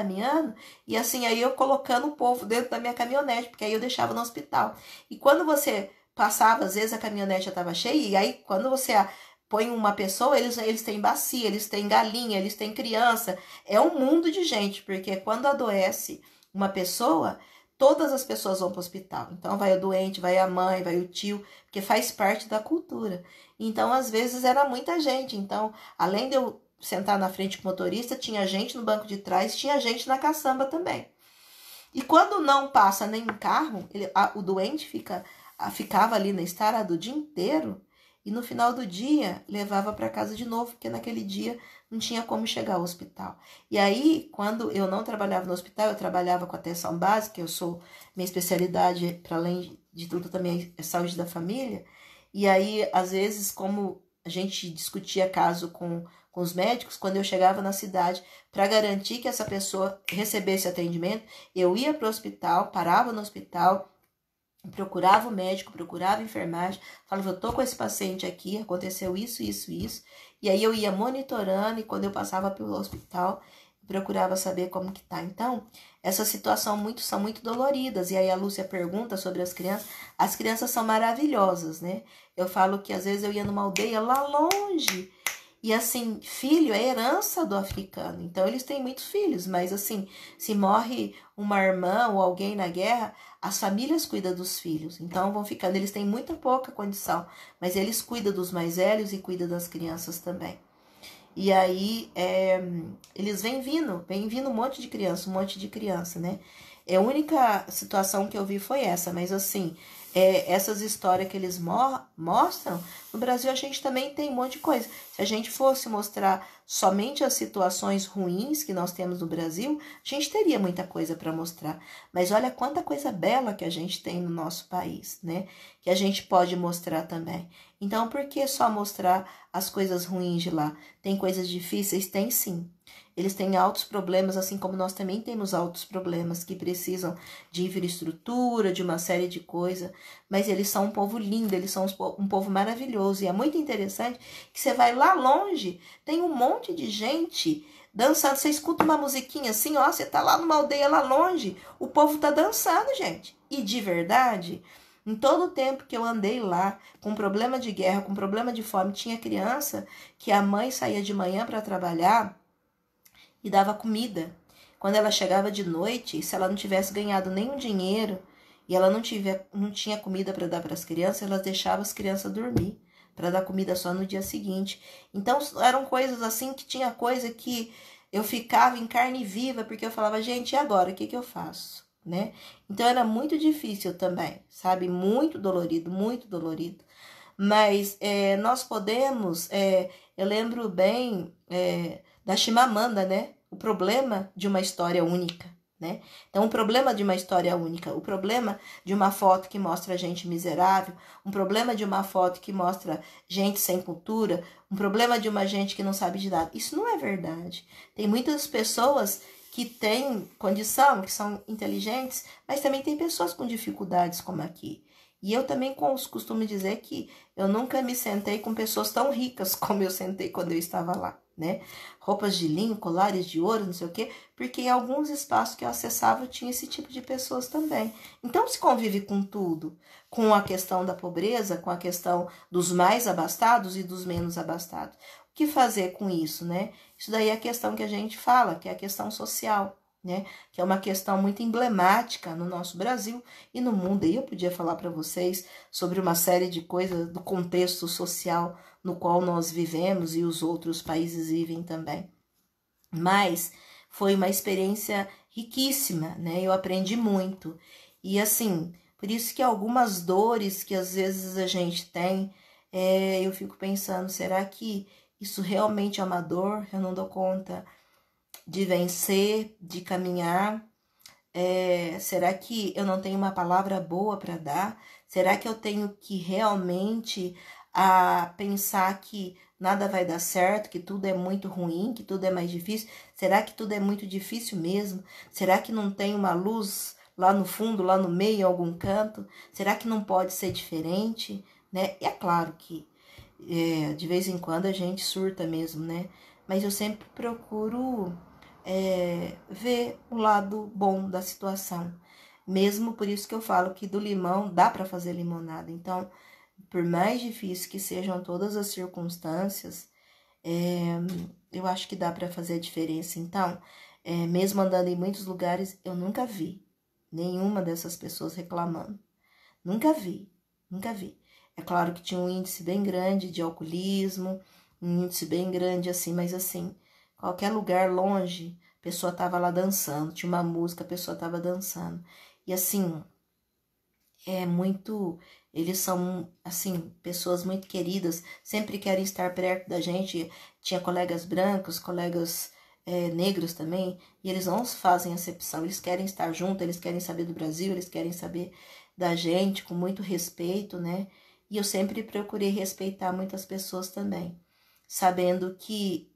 e assim, aí eu colocando o povo dentro da minha caminhonete, porque aí eu deixava no hospital. E quando você passava, às vezes a caminhonete já estava cheia, e aí quando você põe uma pessoa, eles têm bacia, eles têm galinha, eles têm criança. É um mundo de gente, porque quando adoece uma pessoa, todas as pessoas vão para o hospital. Então vai o doente, vai a mãe, vai o tio, porque faz parte da cultura. Então, às vezes, era muita gente. Então, além de eu sentar na frente com o motorista, tinha gente no banco de trás, tinha gente na caçamba também. E quando não passa nenhum carro, o doente ficava ali na estrada o dia inteiro, e no final do dia levava para casa de novo, porque naquele dia não tinha como chegar ao hospital. E aí, quando eu não trabalhava no hospital, eu trabalhava com atenção básica, minha especialidade, para além de tudo, também é saúde da família. E aí, às vezes, como a gente discutia caso com os médicos, quando eu chegava na cidade, para garantir que essa pessoa recebesse atendimento, eu ia para o hospital, parava no hospital, procurava o médico, procurava a enfermagem, falava, eu tô com esse paciente aqui, aconteceu isso. E aí eu ia monitorando, e quando eu passava pelo hospital, procurava saber como que tá. Então, essa situação são muito doloridas. E aí a Lúcia pergunta sobre as crianças são maravilhosas, né? Eu falo que às vezes eu ia numa aldeia lá longe, e assim, filho é herança do africano. Então, eles têm muitos filhos, mas assim, se morre uma irmã ou alguém na guerra, as famílias cuidam dos filhos. Então, vão ficando, eles têm muita pouca condição, mas eles cuidam dos mais velhos e cuidam das crianças também. E aí, eles vêm vindo um monte de criança, né? A única situação que eu vi foi essa, mas assim, essas histórias que eles mostram, no Brasil a gente também tem um monte de coisa. Se a gente fosse mostrar somente as situações ruins que nós temos no Brasil, a gente teria muita coisa para mostrar. Mas olha quanta coisa bela que a gente tem no nosso país, né? Que a gente pode mostrar também. Então, por que só mostrar as coisas ruins de lá? Tem coisas difíceis? Tem sim. Eles têm altos problemas, assim como nós também temos altos problemas que precisam de infraestrutura, de uma série de coisas. Mas eles são um povo lindo, eles são um povo maravilhoso. E é muito interessante que você vai lá longe, tem um monte de gente dançando. Você escuta uma musiquinha assim, ó, você tá lá numa aldeia lá longe, o povo tá dançando, gente. E de verdade, em todo o tempo que eu andei lá, com problema de guerra, com problema de fome, tinha criança que a mãe saía de manhã para trabalhar e dava comida. Quando ela chegava de noite, se ela não tivesse ganhado nenhum dinheiro e ela não tinha comida para dar para as crianças, elas deixavam as crianças dormir para dar comida só no dia seguinte. Então eram coisas assim que tinha coisa que eu ficava em carne viva porque eu falava, gente, e agora? O que eu faço? Né? Então era muito difícil também, sabe? Muito dolorido, muito dolorido. Mas nós podemos, eu lembro bem da Chimamanda, né? O problema de uma história única, né? Então, o problema de uma história única, o problema de uma foto que mostra gente miserável, um problema de uma foto que mostra gente sem cultura, um problema de uma gente que não sabe de nada. Isso não é verdade. Tem muitas pessoas que têm condição, que são inteligentes, mas também tem pessoas com dificuldades como aqui. E eu também costumo dizer que eu nunca me sentei com pessoas tão ricas como eu sentei quando eu estava lá, né? Roupas de linho, colares de ouro, não sei o quê, porque em alguns espaços que eu acessava tinha esse tipo de pessoas também. Então se convive com tudo, com a questão da pobreza, com a questão dos mais abastados e dos menos abastados. O que fazer com isso, né? Isso daí é a questão que a gente fala, que é a questão social, né? Que é uma questão muito emblemática no nosso Brasil e no mundo. E eu podia falar para vocês sobre uma série de coisas do contexto social no qual nós vivemos e os outros países vivem também. Mas foi uma experiência riquíssima, né? Eu aprendi muito. E assim, por isso que algumas dores que às vezes a gente tem, eu fico pensando, será que isso realmente é uma dor? Eu não dou conta de vencer, de caminhar. Será que eu não tenho uma palavra boa para dar? Será que eu tenho que realmente pensar que nada vai dar certo, que tudo é muito ruim, que tudo é mais difícil? Será que tudo é muito difícil mesmo? Será que não tem uma luz lá no fundo, lá no meio, em algum canto? Será que não pode ser diferente? Né? E é claro que de vez em quando a gente surta mesmo, né? Mas eu sempre procuro ver o lado bom da situação. Mesmo por isso que eu falo que do limão dá para fazer limonada. Então, por mais difícil que sejam todas as circunstâncias, eu acho que dá para fazer a diferença. Então, mesmo andando em muitos lugares, eu nunca vi nenhuma dessas pessoas reclamando. Nunca vi, nunca vi. É claro que tinha um índice bem grande de alcoolismo, um índice bem grande assim, mas assim, qualquer lugar longe, a pessoa tava lá dançando, tinha uma música, a pessoa tava dançando. E assim, eles são, assim, pessoas muito queridas, sempre querem estar perto da gente. Tinha colegas brancos, colegas negros também, e eles não fazem acepção, eles querem estar juntos, eles querem saber do Brasil, eles querem saber da gente com muito respeito, né? E eu sempre procurei respeitar muitas pessoas também, sabendo que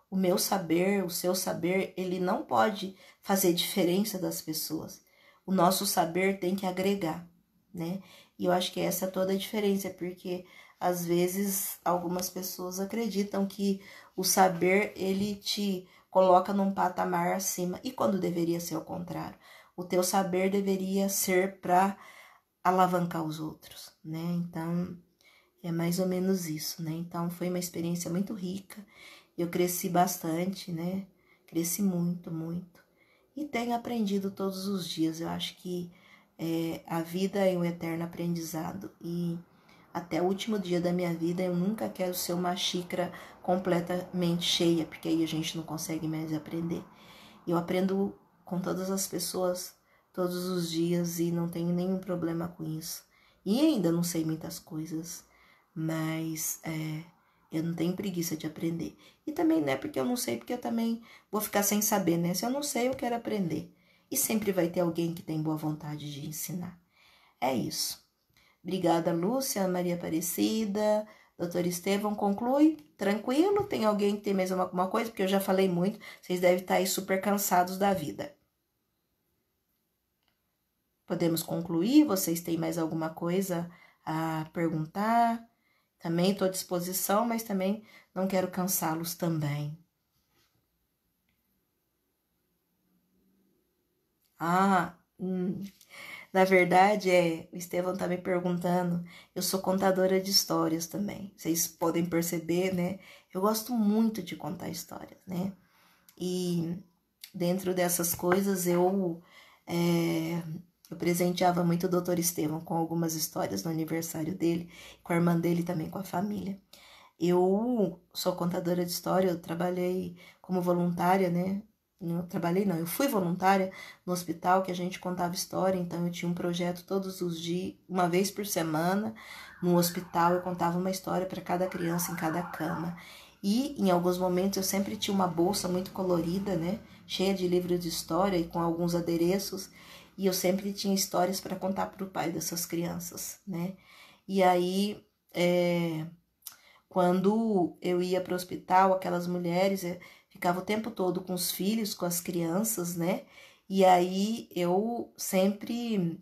o meu saber, o seu saber, ele não pode fazer diferença das pessoas. O nosso saber tem que agregar, né? E eu acho que essa é toda a diferença, porque às vezes algumas pessoas acreditam que o saber ele te coloca num patamar acima, e quando deveria ser o contrário. O teu saber deveria ser para alavancar os outros, né? Então, é mais ou menos isso, né? Então, foi uma experiência muito rica. Eu cresci bastante, né? Cresci muito, muito. E tenho aprendido todos os dias. Eu acho que a vida é um eterno aprendizado. E até o último dia da minha vida, eu nunca quero ser uma xícara completamente cheia, porque aí a gente não consegue mais aprender. Eu aprendo com todas as pessoas todos os dias e não tenho nenhum problema com isso. E ainda não sei muitas coisas, mas eu não tenho preguiça de aprender. E também não é porque eu não sei, porque eu também vou ficar sem saber, né? Se eu não sei, eu quero aprender. E sempre vai ter alguém que tem boa vontade de ensinar. É isso. Obrigada, Lúcia, Maria Aparecida, Doutor Estevão, conclui? Tranquilo? Tem alguém que tem mais alguma coisa? Porque eu já falei muito, vocês devem estar aí super cansados da vida. Podemos concluir? Vocês têm mais alguma coisa a perguntar? Também estou à disposição, mas também não quero cansá-los também. Na verdade, o Estevão tá me perguntando, eu sou contadora de histórias também. Vocês podem perceber, né? Eu gosto muito de contar histórias, né? E dentro dessas coisas, eu presenteava muito o Dr. Estevão com algumas histórias no aniversário dele, com a irmã dele também, com a família. Eu sou contadora de história, eu trabalhei como voluntária, né? Eu fui voluntária no hospital que a gente contava história, então eu tinha um projeto todos os dias, uma vez por semana, no hospital eu contava uma história para cada criança em cada cama. E em alguns momentos eu sempre tinha uma bolsa muito colorida, né? Cheia de livros de história e com alguns adereços, e eu sempre tinha histórias para contar para o pai dessas crianças, né? E aí, quando eu ia para o hospital, aquelas mulheres ficavam o tempo todo com os filhos, com as crianças, né? E aí eu sempre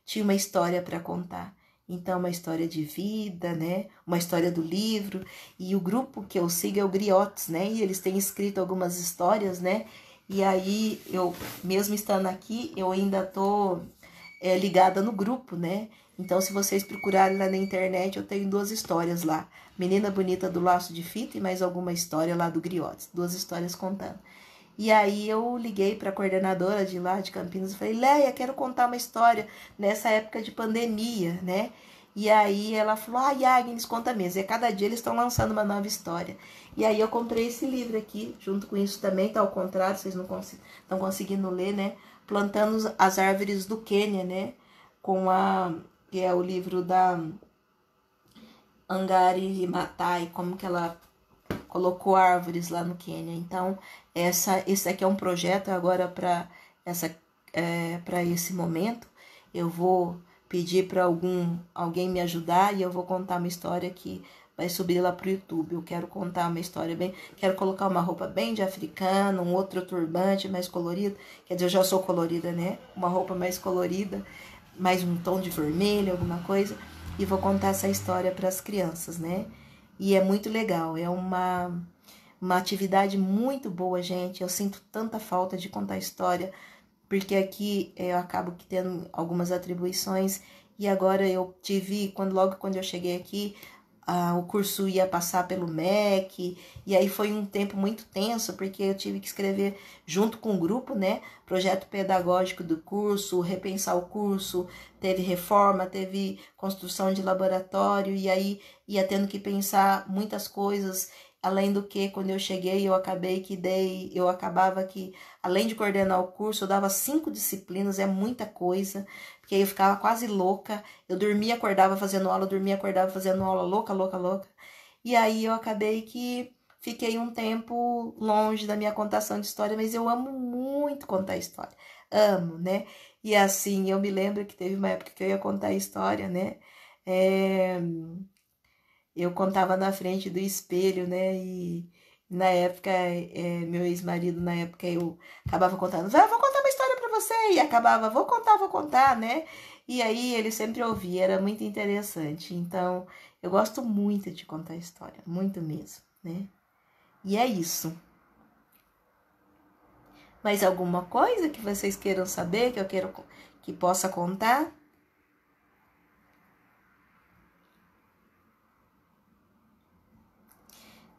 tinha uma história para contar. Então, uma história de vida, né? Uma história do livro. E o grupo que eu sigo é o Griotes, né? E eles têm escrito algumas histórias, né? E aí, eu, mesmo estando aqui, eu ainda tô ligada no grupo, né? Então, se vocês procurarem lá na internet, eu tenho 2 histórias lá. Menina Bonita do Laço de Fita e mais alguma história lá do Griotes. 2 histórias contando. E aí eu liguei para a coordenadora de lá de Campinas e falei, Leia, quero contar uma história nessa época de pandemia, né? E aí ela falou, Agnes, conta mesmo. E a cada dia eles estão lançando uma nova história. E aí eu comprei esse livro aqui, junto com isso também, tá ao contrário, vocês não estão conseguindo ler, né? Plantando as Árvores do Quênia, né? Que é o livro da Angari Matai, como que ela colocou árvores lá no Quênia. Então, esse aqui é um projeto agora para esse momento. Eu vou pedir para alguém me ajudar e eu vou contar uma história que vai subir lá pro YouTube. Eu quero contar uma história quero colocar uma roupa bem de africano, um outro turbante mais colorido. Quer dizer, eu já sou colorida, né? Uma roupa mais colorida, mais um tom de vermelho, alguma coisa. E vou contar essa história para as crianças, né? E é muito legal, é uma atividade muito boa, gente. Eu sinto tanta falta de contar história, porque aqui eu acabo tendo algumas atribuições, e agora eu tive, logo quando eu cheguei aqui, o curso ia passar pelo MEC, e aí foi um tempo muito tenso, porque eu tive que escrever junto com o grupo, né, projeto pedagógico do curso, repensar o curso, teve reforma, teve construção de laboratório, e aí ia tendo que pensar muitas coisas, além do que, quando eu cheguei, eu acabava que, além de coordenar o curso, eu dava 5 disciplinas, é muita coisa, porque aí eu ficava quase louca, eu dormia, acordava fazendo aula, dormia, acordava fazendo aula, louca, louca, louca. E aí eu acabei que fiquei um tempo longe da minha contação de história, mas eu amo muito contar história, amo, né? E assim, eu me lembro que teve uma época que eu ia contar história, né? Eu contava na frente do espelho, né? E na época, meu ex-marido, na época, eu acabava contando, vou contar uma história pra você, e acabava, vou contar, né? E aí ele sempre ouvia, era muito interessante. Então, eu gosto muito de contar história, muito mesmo, né? E é isso. Mais alguma coisa que vocês queiram saber, que eu quero que possa contar?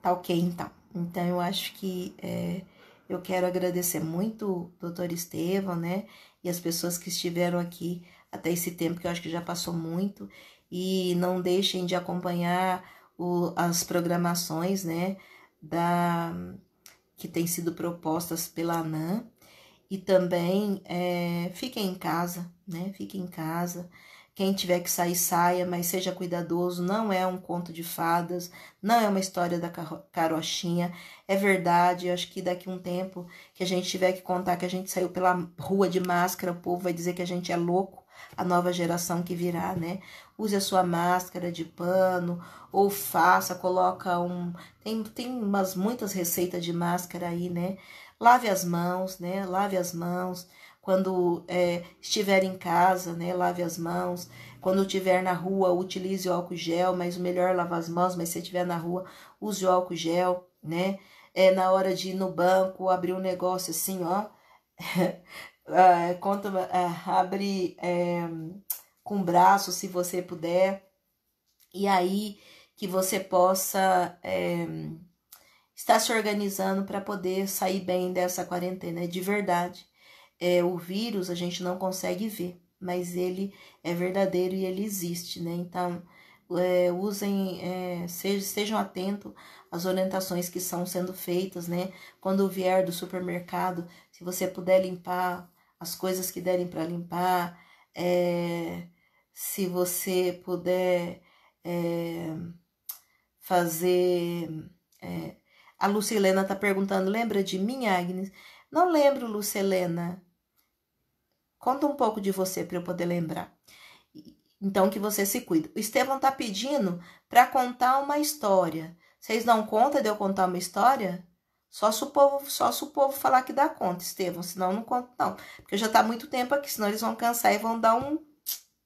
Tá ok, então. Então, eu acho que eu quero agradecer muito o doutor Estevão, né? E as pessoas que estiveram aqui até esse tempo, que eu acho que já passou muito. E não deixem de acompanhar as programações, né? Que têm sido propostas pela ANAM. E também fiquem em casa, né? Fiquem em casa. Quem tiver que sair, saia, mas seja cuidadoso. Não é um conto de fadas, não é uma história da carochinha. É verdade, eu acho que daqui a um tempo que a gente tiver que contar que a gente saiu pela rua de máscara, o povo vai dizer que a gente é louco, a nova geração que virá, né? Use a sua máscara de pano, ou coloca um... Tem muitas receitas de máscara aí, né? Lave as mãos, né? Lave as mãos. Quando estiver em casa, né, lave as mãos. Quando estiver na rua, utilize o álcool gel, mas o melhor é lavar as mãos, mas se estiver na rua, use o álcool gel, né? Na hora de ir no banco, abrir um negócio assim, ó. Abre com o braço, se você puder. E aí que você possa estar se organizando para poder sair bem dessa quarentena, de verdade. O vírus a gente não consegue ver, mas ele é verdadeiro e ele existe, né? Então, sejam atentos às orientações que estão sendo feitas, né? Quando vier do supermercado, se você puder limpar as coisas que derem para limpar, se você puder fazer... a Lucilena tá perguntando, lembra de mim, Agnes? Não lembro, Lucilena. Conta um pouco de você para eu poder lembrar. Então, que você se cuida. O Estevão tá pedindo para contar uma história. Vocês dão conta de eu contar uma história? Só se o povo falar que dá conta, Estevão. Senão eu não conto, não. Porque já tá muito tempo aqui, senão eles vão cansar e vão dar um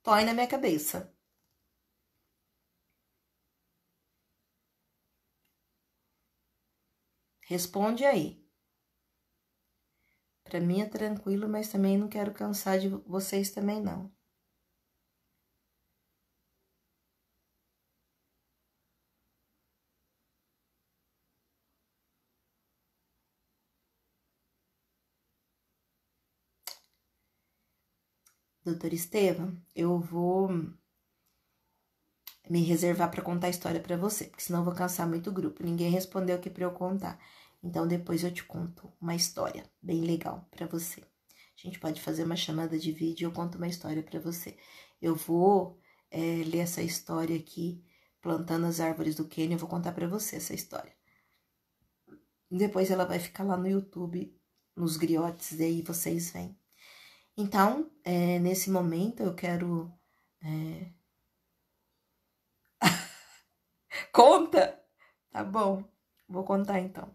toy na minha cabeça. Responde aí. Para mim é tranquilo, mas também não quero cansar de vocês também, não. Doutor Estevam, eu vou me reservar para contar a história para você, porque senão eu vou cansar muito o grupo. Ninguém respondeu aqui para eu contar. Então depois eu te conto uma história bem legal para você. A gente pode fazer uma chamada de vídeo e eu conto uma história para você. Eu vou ler essa história aqui, plantando as árvores do Quênia. Eu vou contar para você essa história. Depois ela vai ficar lá no YouTube, nos griotes, e aí vocês vêm. Então, nesse momento eu quero... Conta! Tá bom, vou contar então.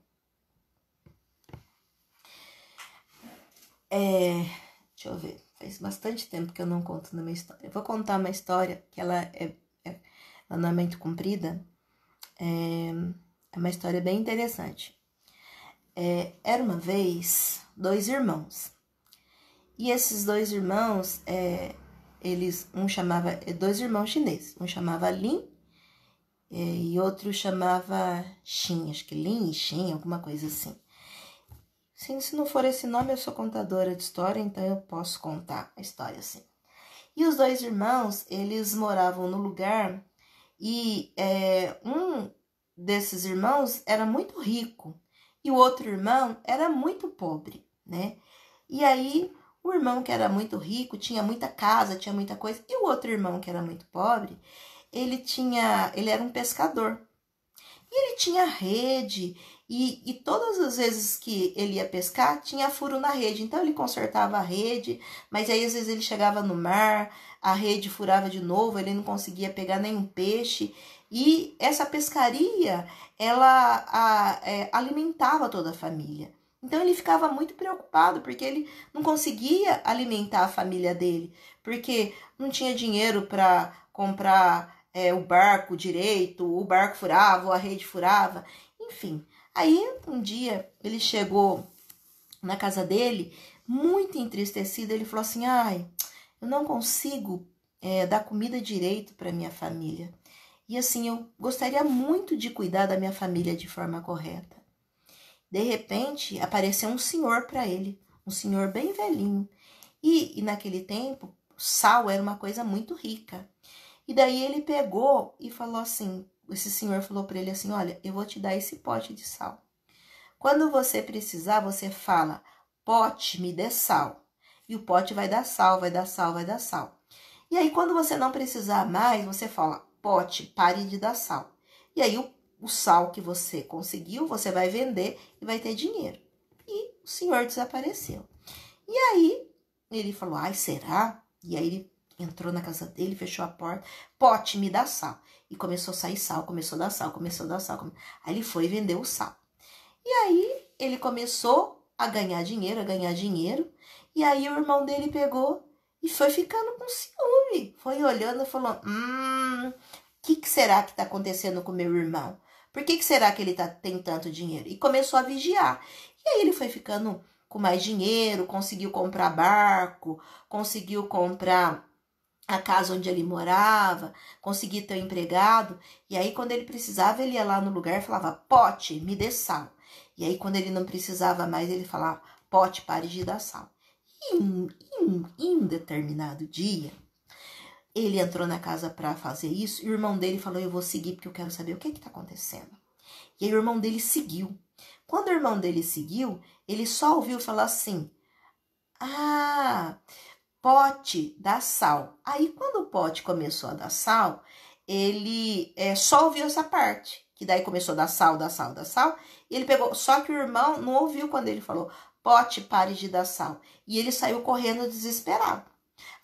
Deixa eu ver, faz bastante tempo que eu não conto na minha história. Eu vou contar uma história que ela não é muito comprida. É uma história bem interessante. Era uma vez 2 irmãos. E esses 2 irmãos, um chamava... 2 irmãos chineses. Um chamava Lin e outro chamava Xin. Acho que Lin e Xin, alguma coisa assim. Se não for esse nome, eu sou contadora de história, então eu posso contar a história assim. E os 2 irmãos, eles moravam no lugar e um desses irmãos era muito rico e o outro irmão era muito pobre, né? E aí, o irmão que era muito rico tinha muita casa, tinha muita coisa, e o outro irmão que era muito pobre, ele era um pescador. E ele tinha rede, e todas as vezes que ele ia pescar, tinha furo na rede. Então, ele consertava a rede, mas aí às vezes ele chegava no mar, a rede furava de novo, ele não conseguia pegar nenhum peixe. E essa pescaria, ela alimentava toda a família. Então, ele ficava muito preocupado, porque ele não conseguia alimentar a família dele, porque não tinha dinheiro para comprar o barco direito, o barco furava, ou a rede furava, enfim. Aí, um dia, ele chegou na casa dele, muito entristecido, ele falou assim, ai, eu não consigo dar comida direito para minha família. E assim, eu gostaria muito de cuidar da minha família de forma correta. De repente, apareceu um senhor para ele, um senhor bem velhinho. E naquele tempo, sal era uma coisa muito rica. E daí ele pegou e falou assim, esse senhor falou para ele assim, olha, eu vou te dar esse pote de sal. Quando você precisar, você fala, pote, me dê sal. E o pote vai dar sal, vai dar sal, vai dar sal. E aí, quando você não precisar mais, você fala, pote, pare de dar sal. E aí, o sal que você conseguiu, você vai vender e vai ter dinheiro. E o senhor desapareceu. E aí, ele falou, ai, será? E aí, ele entrou na casa dele, fechou a porta, pote, me dá sal. E começou a sair sal, começou a dar sal, começou a dar sal. Aí, ele foi vender o sal. E aí, ele começou a ganhar dinheiro, E aí, o irmão dele pegou e foi ficando com ciúme. Foi olhando e falou, que será que tá acontecendo com meu irmão? Por que será que ele tem tanto dinheiro? E começou a vigiar. E aí, ele foi ficando com mais dinheiro, conseguiu comprar barco, conseguiu comprar a casa onde ele morava, conseguiu ter um empregado. E aí, quando ele precisava, ele ia lá no lugar e falava, pote, me dê sal. E aí, quando ele não precisava mais, ele falava, pote, pare de dar sal. E em um determinado dia, ele entrou na casa para fazer isso e o irmão dele falou, eu vou seguir porque eu quero saber o que está acontecendo. E aí o irmão dele seguiu. Quando o irmão dele seguiu, ele só ouviu falar assim, pote, dá sal. Aí quando o pote começou a dar sal, ele só ouviu essa parte, que daí começou a dar sal, e ele pegou, só que o irmão não ouviu quando ele falou, pote, pare de dar sal. E ele saiu correndo desesperado.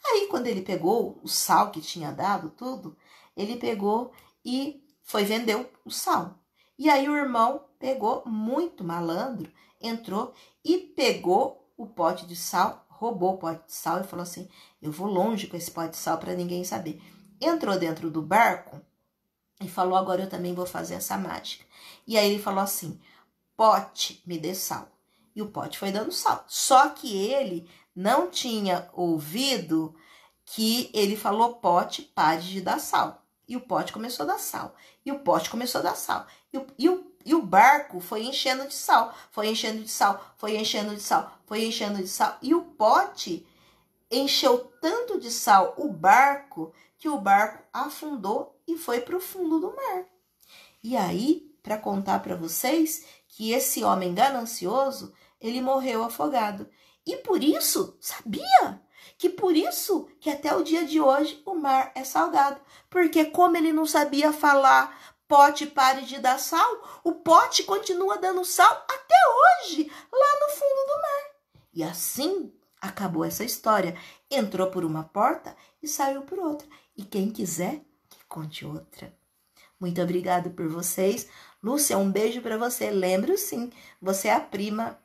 Aí, quando ele pegou o sal que tinha dado, tudo, ele pegou e foi vender o sal. E aí, o irmão pegou, muito malandro, entrou e pegou o pote de sal, roubou o pote de sal e falou assim, eu vou longe com esse pote de sal para ninguém saber. Entrou dentro do barco e falou, agora eu também vou fazer essa mágica. E aí, ele falou assim, pote, me dê sal. E o pote foi dando sal. Só que ele não tinha ouvido que ele falou, pote, pare de dar sal. E o pote começou a dar sal. E o pote começou a dar sal. E o barco foi enchendo de sal. Foi enchendo de sal. Foi enchendo de sal. Foi enchendo de sal. E o pote encheu tanto de sal o barco que o barco afundou e foi para o fundo do mar. E aí, para contar para vocês que esse homem ganancioso, ele morreu afogado. E por isso, sabia? Que por isso que até o dia de hoje o mar é salgado. Porque como ele não sabia falar, pote, pare de dar sal, o pote continua dando sal até hoje, lá no fundo do mar. E assim acabou essa história. Entrou por uma porta e saiu por outra. E quem quiser, que conte outra. Muito obrigada por vocês. Lúcia, um beijo para você. Lembro sim, você é a prima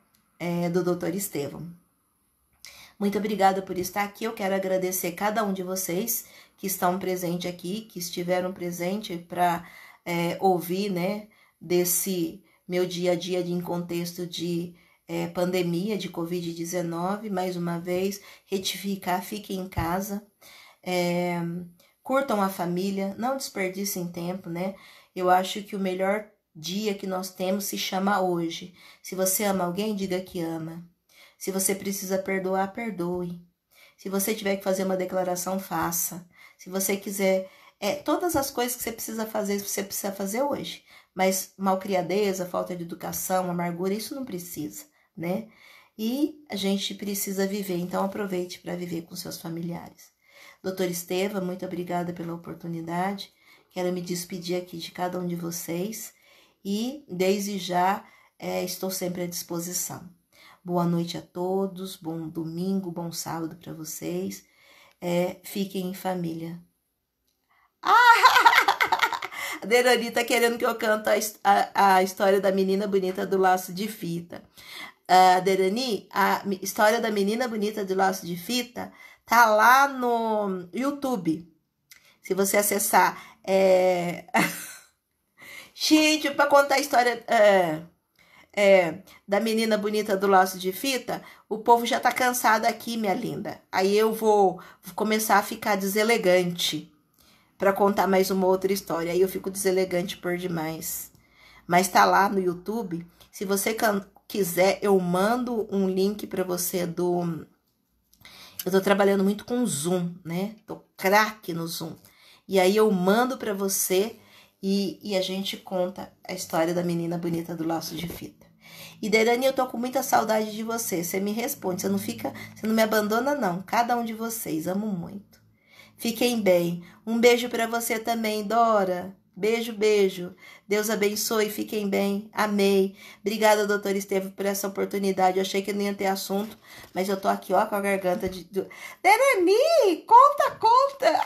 do Dr. Estevão. Muito obrigada por estar aqui. Eu quero agradecer cada um de vocês que estão presentes aqui, que estiveram presentes para ouvir, né, desse meu dia a dia em contexto de pandemia de Covid-19. Mais uma vez, retificar, fiquem em casa. Curtam a família, não desperdicem tempo, né? Eu acho que o melhor dia que nós temos se chama hoje. Se você ama alguém, diga que ama. Se você precisa perdoar, perdoe. Se você tiver que fazer uma declaração, faça. Se você quiser, todas as coisas que você precisa fazer hoje. Mas malcriadeza, falta de educação, amargura, isso não precisa, né? E a gente precisa viver, então aproveite para viver com seus familiares. Doutor Estevão, muito obrigada pela oportunidade. Quero me despedir aqui de cada um de vocês e, desde já, estou sempre à disposição. Boa noite a todos, bom domingo, bom sábado para vocês. Fiquem em família. A Derani tá querendo que eu canto a história da menina bonita do laço de fita. Derani, a história da menina bonita do laço de fita tá lá no YouTube. Se você acessar. Gente, para contar a história da menina bonita do laço de fita, o povo já tá cansado aqui, minha linda. Aí eu vou começar a ficar deselegante para contar mais uma outra história. Aí eu fico deselegante por demais. Mas tá lá no YouTube. Se você quiser, eu mando um link para você do... Eu tô trabalhando muito com Zoom, né? Tô craque no Zoom. E aí eu mando para você e a gente conta a história da menina bonita do laço de fita. E Derani, eu tô com muita saudade de você. Você me responde, você não me abandona não. Cada um de vocês, amo muito. Fiquem bem. Um beijo para você também, Dora. Beijo, beijo. Deus abençoe, fiquem bem. Amei. Obrigada, doutor Estevam, por essa oportunidade. Eu achei que não ia ter assunto, mas eu tô aqui, ó, com a garganta de... Denani, conta!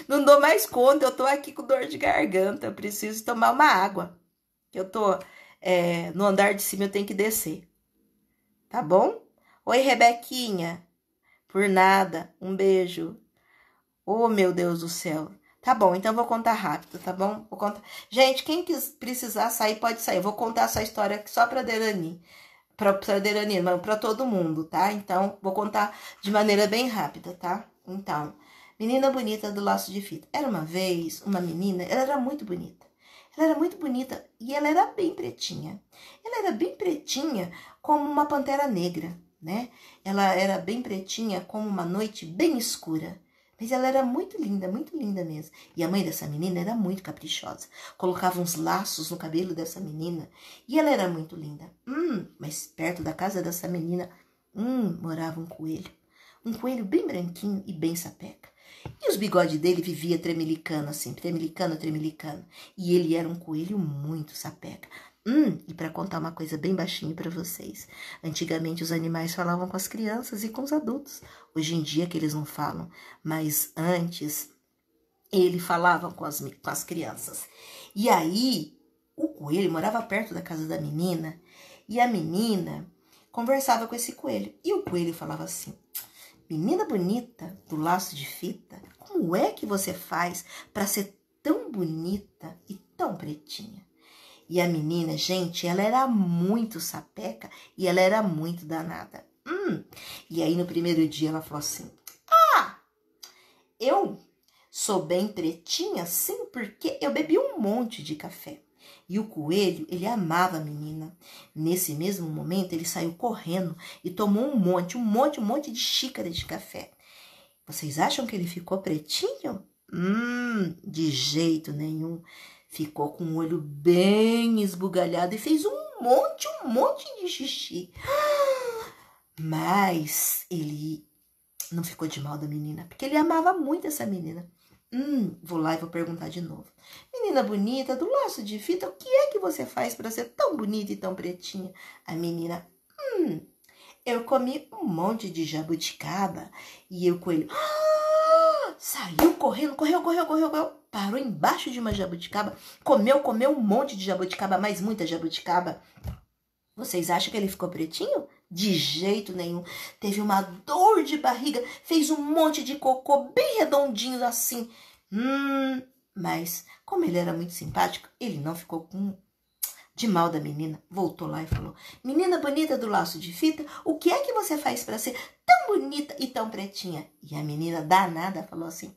Não dou mais conta, eu tô aqui com dor de garganta. Eu preciso tomar uma água. Eu tô no andar de cima, eu tenho que descer. Tá bom? Oi, Rebequinha. Por nada. Um beijo. Oh, meu Deus do céu. Tá bom, então eu vou contar rápido, tá bom? Vou contar. Gente, quem precisar sair, pode sair. Eu vou contar essa história aqui só pra Derani. Pra Derani, mas pra todo mundo, tá? Então, vou contar de maneira bem rápida, tá? Então, menina bonita do laço de fita. Era uma vez uma menina, ela era muito bonita. Ela era muito bonita e ela era bem pretinha. Ela era bem pretinha como uma pantera negra, né? Ela era bem pretinha como uma noite bem escura. Mas ela era muito linda mesmo. E a mãe dessa menina era muito caprichosa. Colocava uns laços no cabelo dessa menina. E ela era muito linda. Mas perto da casa dessa menina, morava um coelho. Um coelho bem branquinho e bem sapeca. E os bigodes dele vivia tremelicando assim, tremelicando. E ele era um coelho muito sapeca. E para contar uma coisa bem baixinho para vocês. Antigamente os animais falavam com as crianças e com os adultos. Hoje em dia que eles não falam. Mas antes ele falava com as crianças. E aí o coelho morava perto da casa da menina. E a menina conversava com esse coelho. E o coelho falava assim: menina bonita do laço de fita, como é que você faz para ser tão bonita e tão pretinha? E a menina, gente, ela era muito sapeca e ela era muito danada. E aí no primeiro dia ela falou assim: eu sou bem pretinha sim porque eu bebi um monte de café. E o coelho, ele amava a menina. Nesse mesmo momento, ele saiu correndo e tomou um monte de xícara de café. Vocês acham que ele ficou pretinho? De jeito nenhum. Ficou com o olho bem esbugalhado e fez um monte de xixi. Mas ele não ficou de mal da menina, porque ele amava muito essa menina. Vou lá e vou perguntar de novo. Menina bonita, do laço de fita, o que é que você faz para ser tão bonita e tão pretinha? A menina, eu comi um monte de jabuticaba. E o coelho saiu correndo, correu. Parou embaixo de uma jabuticaba, comeu um monte de jabuticaba, mas muita jabuticaba. Vocês acham que ele ficou pretinho? De jeito nenhum. Teve uma dor de barriga, fez um monte de cocô bem redondinho assim. Mas como ele era muito simpático, ele não ficou de mal da menina. Voltou lá e falou: menina bonita do laço de fita, o que é que você faz para ser tão bonita e tão pretinha? E a menina danada falou assim: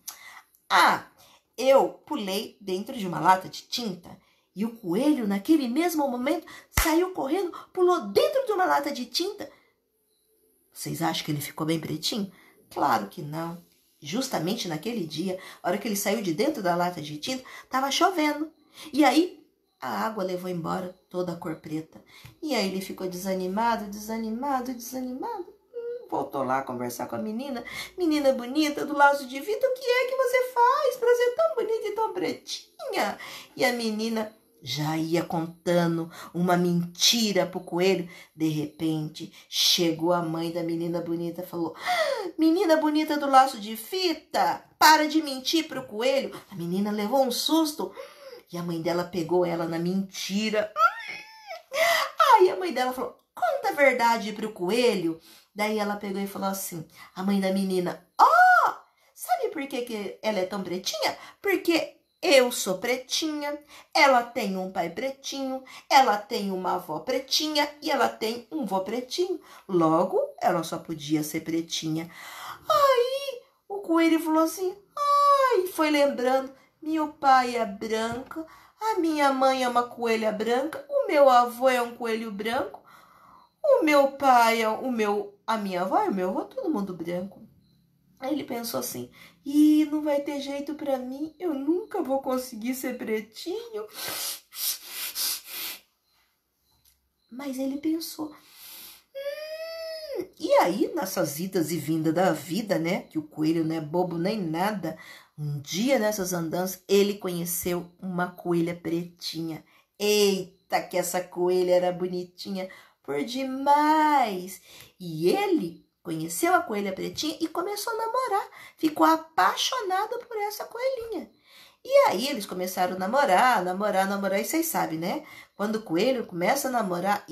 eu pulei dentro de uma lata de tinta. E o coelho, naquele mesmo momento, saiu correndo, pulou dentro de uma lata de tinta. Vocês acham que ele ficou bem pretinho? Claro que não. Justamente naquele dia, a hora que ele saiu de dentro da lata de tinta, estava chovendo. E aí, a água levou embora toda a cor preta. E aí ele ficou desanimado. Voltou lá conversar com a menina. Menina bonita, do laço de fita, o que é que você faz para ser tão bonita e tão pretinha? E a menina já ia contando uma mentira pro coelho. De repente, chegou a mãe da menina bonita e falou: menina bonita do laço de fita, para de mentir pro coelho. A menina levou um susto e a mãe dela pegou ela na mentira. Aí a mãe dela falou: conta a verdade pro coelho. Daí ela pegou e falou assim, a mãe da menina: sabe por que ela é tão pretinha? Porque eu sou pretinha, ela tem um pai pretinho, ela tem uma avó pretinha e ela tem um vô pretinho. Logo, ela só podia ser pretinha. Aí o coelho falou assim, foi lembrando, meu pai é branco, a minha mãe é uma coelha branca, o meu avô é um coelho branco, o meu pai, a minha avó e o meu avô, todo mundo branco. Aí ele pensou assim, não vai ter jeito pra mim, eu nunca vou conseguir ser pretinho. Mas ele pensou, E aí, nessas idas e vindas da vida, né? Que o coelho não é bobo nem nada. Um dia, nessas andanças, ele conheceu uma coelha pretinha. Eita, que essa coelha era bonitinha por demais! E ele conheceu a coelha pretinha e começou a namorar. Ficou apaixonado por essa coelhinha. E aí eles começaram a namorar, e vocês sabem, né? Quando o coelho começa a namorar,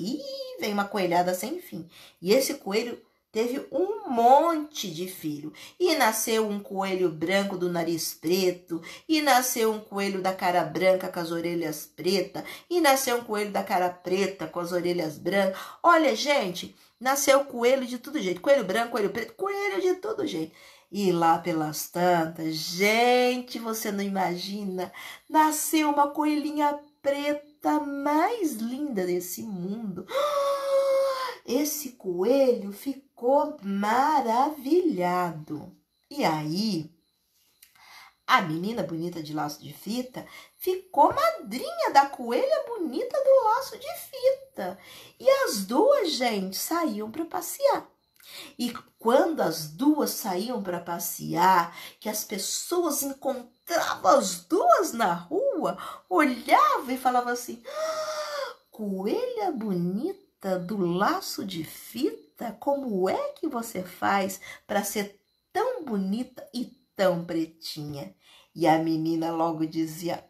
vem uma coelhada sem fim. E esse coelho teve um monte de filho. E nasceu um coelho branco do nariz preto, e nasceu um coelho da cara branca com as orelhas pretas, e nasceu um coelho da cara preta com as orelhas brancas. Olha, gente, nasceu coelho de todo jeito. Coelho branco, coelho preto, coelho de todo jeito. E lá pelas tantas, gente, você não imagina, nasceu uma coelhinha preta mais linda desse mundo. Esse coelho ficou maravilhado. E aí, a menina bonita de laço de fita ficou madrinha da coelha bonita do laço de fita. E as duas, gente, saíam para passear. E quando as duas saíam para passear, que as pessoas encontravam as duas na rua, olhavam e falavam assim: coelha bonita do laço de fita, como é que você faz para ser tão bonita e tão pretinha? E a menina logo dizia: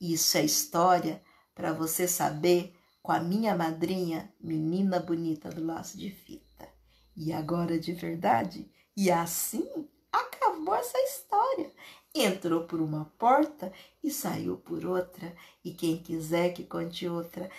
isso é história para você saber com a minha madrinha, menina bonita do laço de fita. E agora de verdade? E assim acabou essa história. Entrou por uma porta e saiu por outra. E quem quiser que conte outra,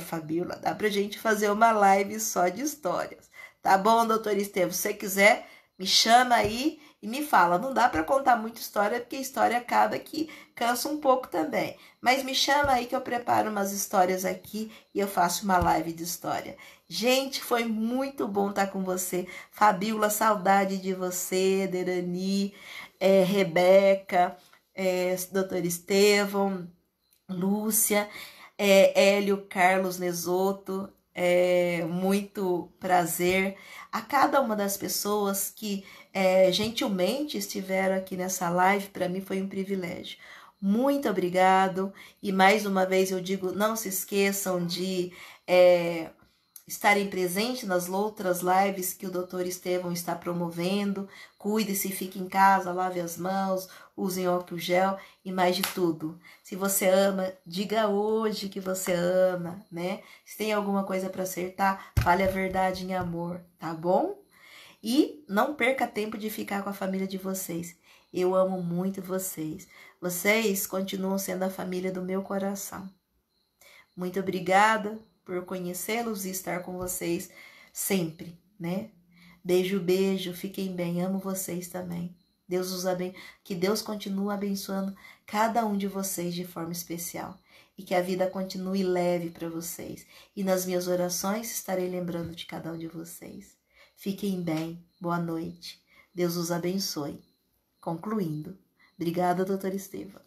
Fabiola, dá pra gente fazer uma live só de histórias. Tá bom, doutor Estevam? Se você quiser, me chama aí e me fala. Não dá para contar muita história, porque a história acaba que cansa um pouco também. Mas me chama aí que eu preparo umas histórias aqui e eu faço uma live de história. Gente, foi muito bom estar com você. Fabiola, saudade de você, Derani, Rebeca, doutor Estevam, Lúcia, Hélio Carlos Nesoto. Muito prazer a cada uma das pessoas que gentilmente estiveram aqui nessa live. Para mim foi um privilégio. Muito obrigado. E mais uma vez eu digo, não se esqueçam de estarem presentes nas outras lives que o Dr. Estevam está promovendo. Cuide-se, fique em casa, lave as mãos, usem álcool gel e mais de tudo. Se você ama, diga hoje que você ama, né? Se tem alguma coisa para acertar, fale a verdade em amor, tá bom? E não perca tempo de ficar com a família de vocês. Eu amo muito vocês. Vocês continuam sendo a família do meu coração. Muito obrigada por conhecê-los e estar com vocês sempre, né? Beijo, beijo, fiquem bem, amo vocês também. Deus os abençoe, que Deus continue abençoando cada um de vocês de forma especial e que a vida continue leve para vocês. E nas minhas orações estarei lembrando de cada um de vocês. Fiquem bem, boa noite, Deus os abençoe. Concluindo, obrigada, doutor Estevam.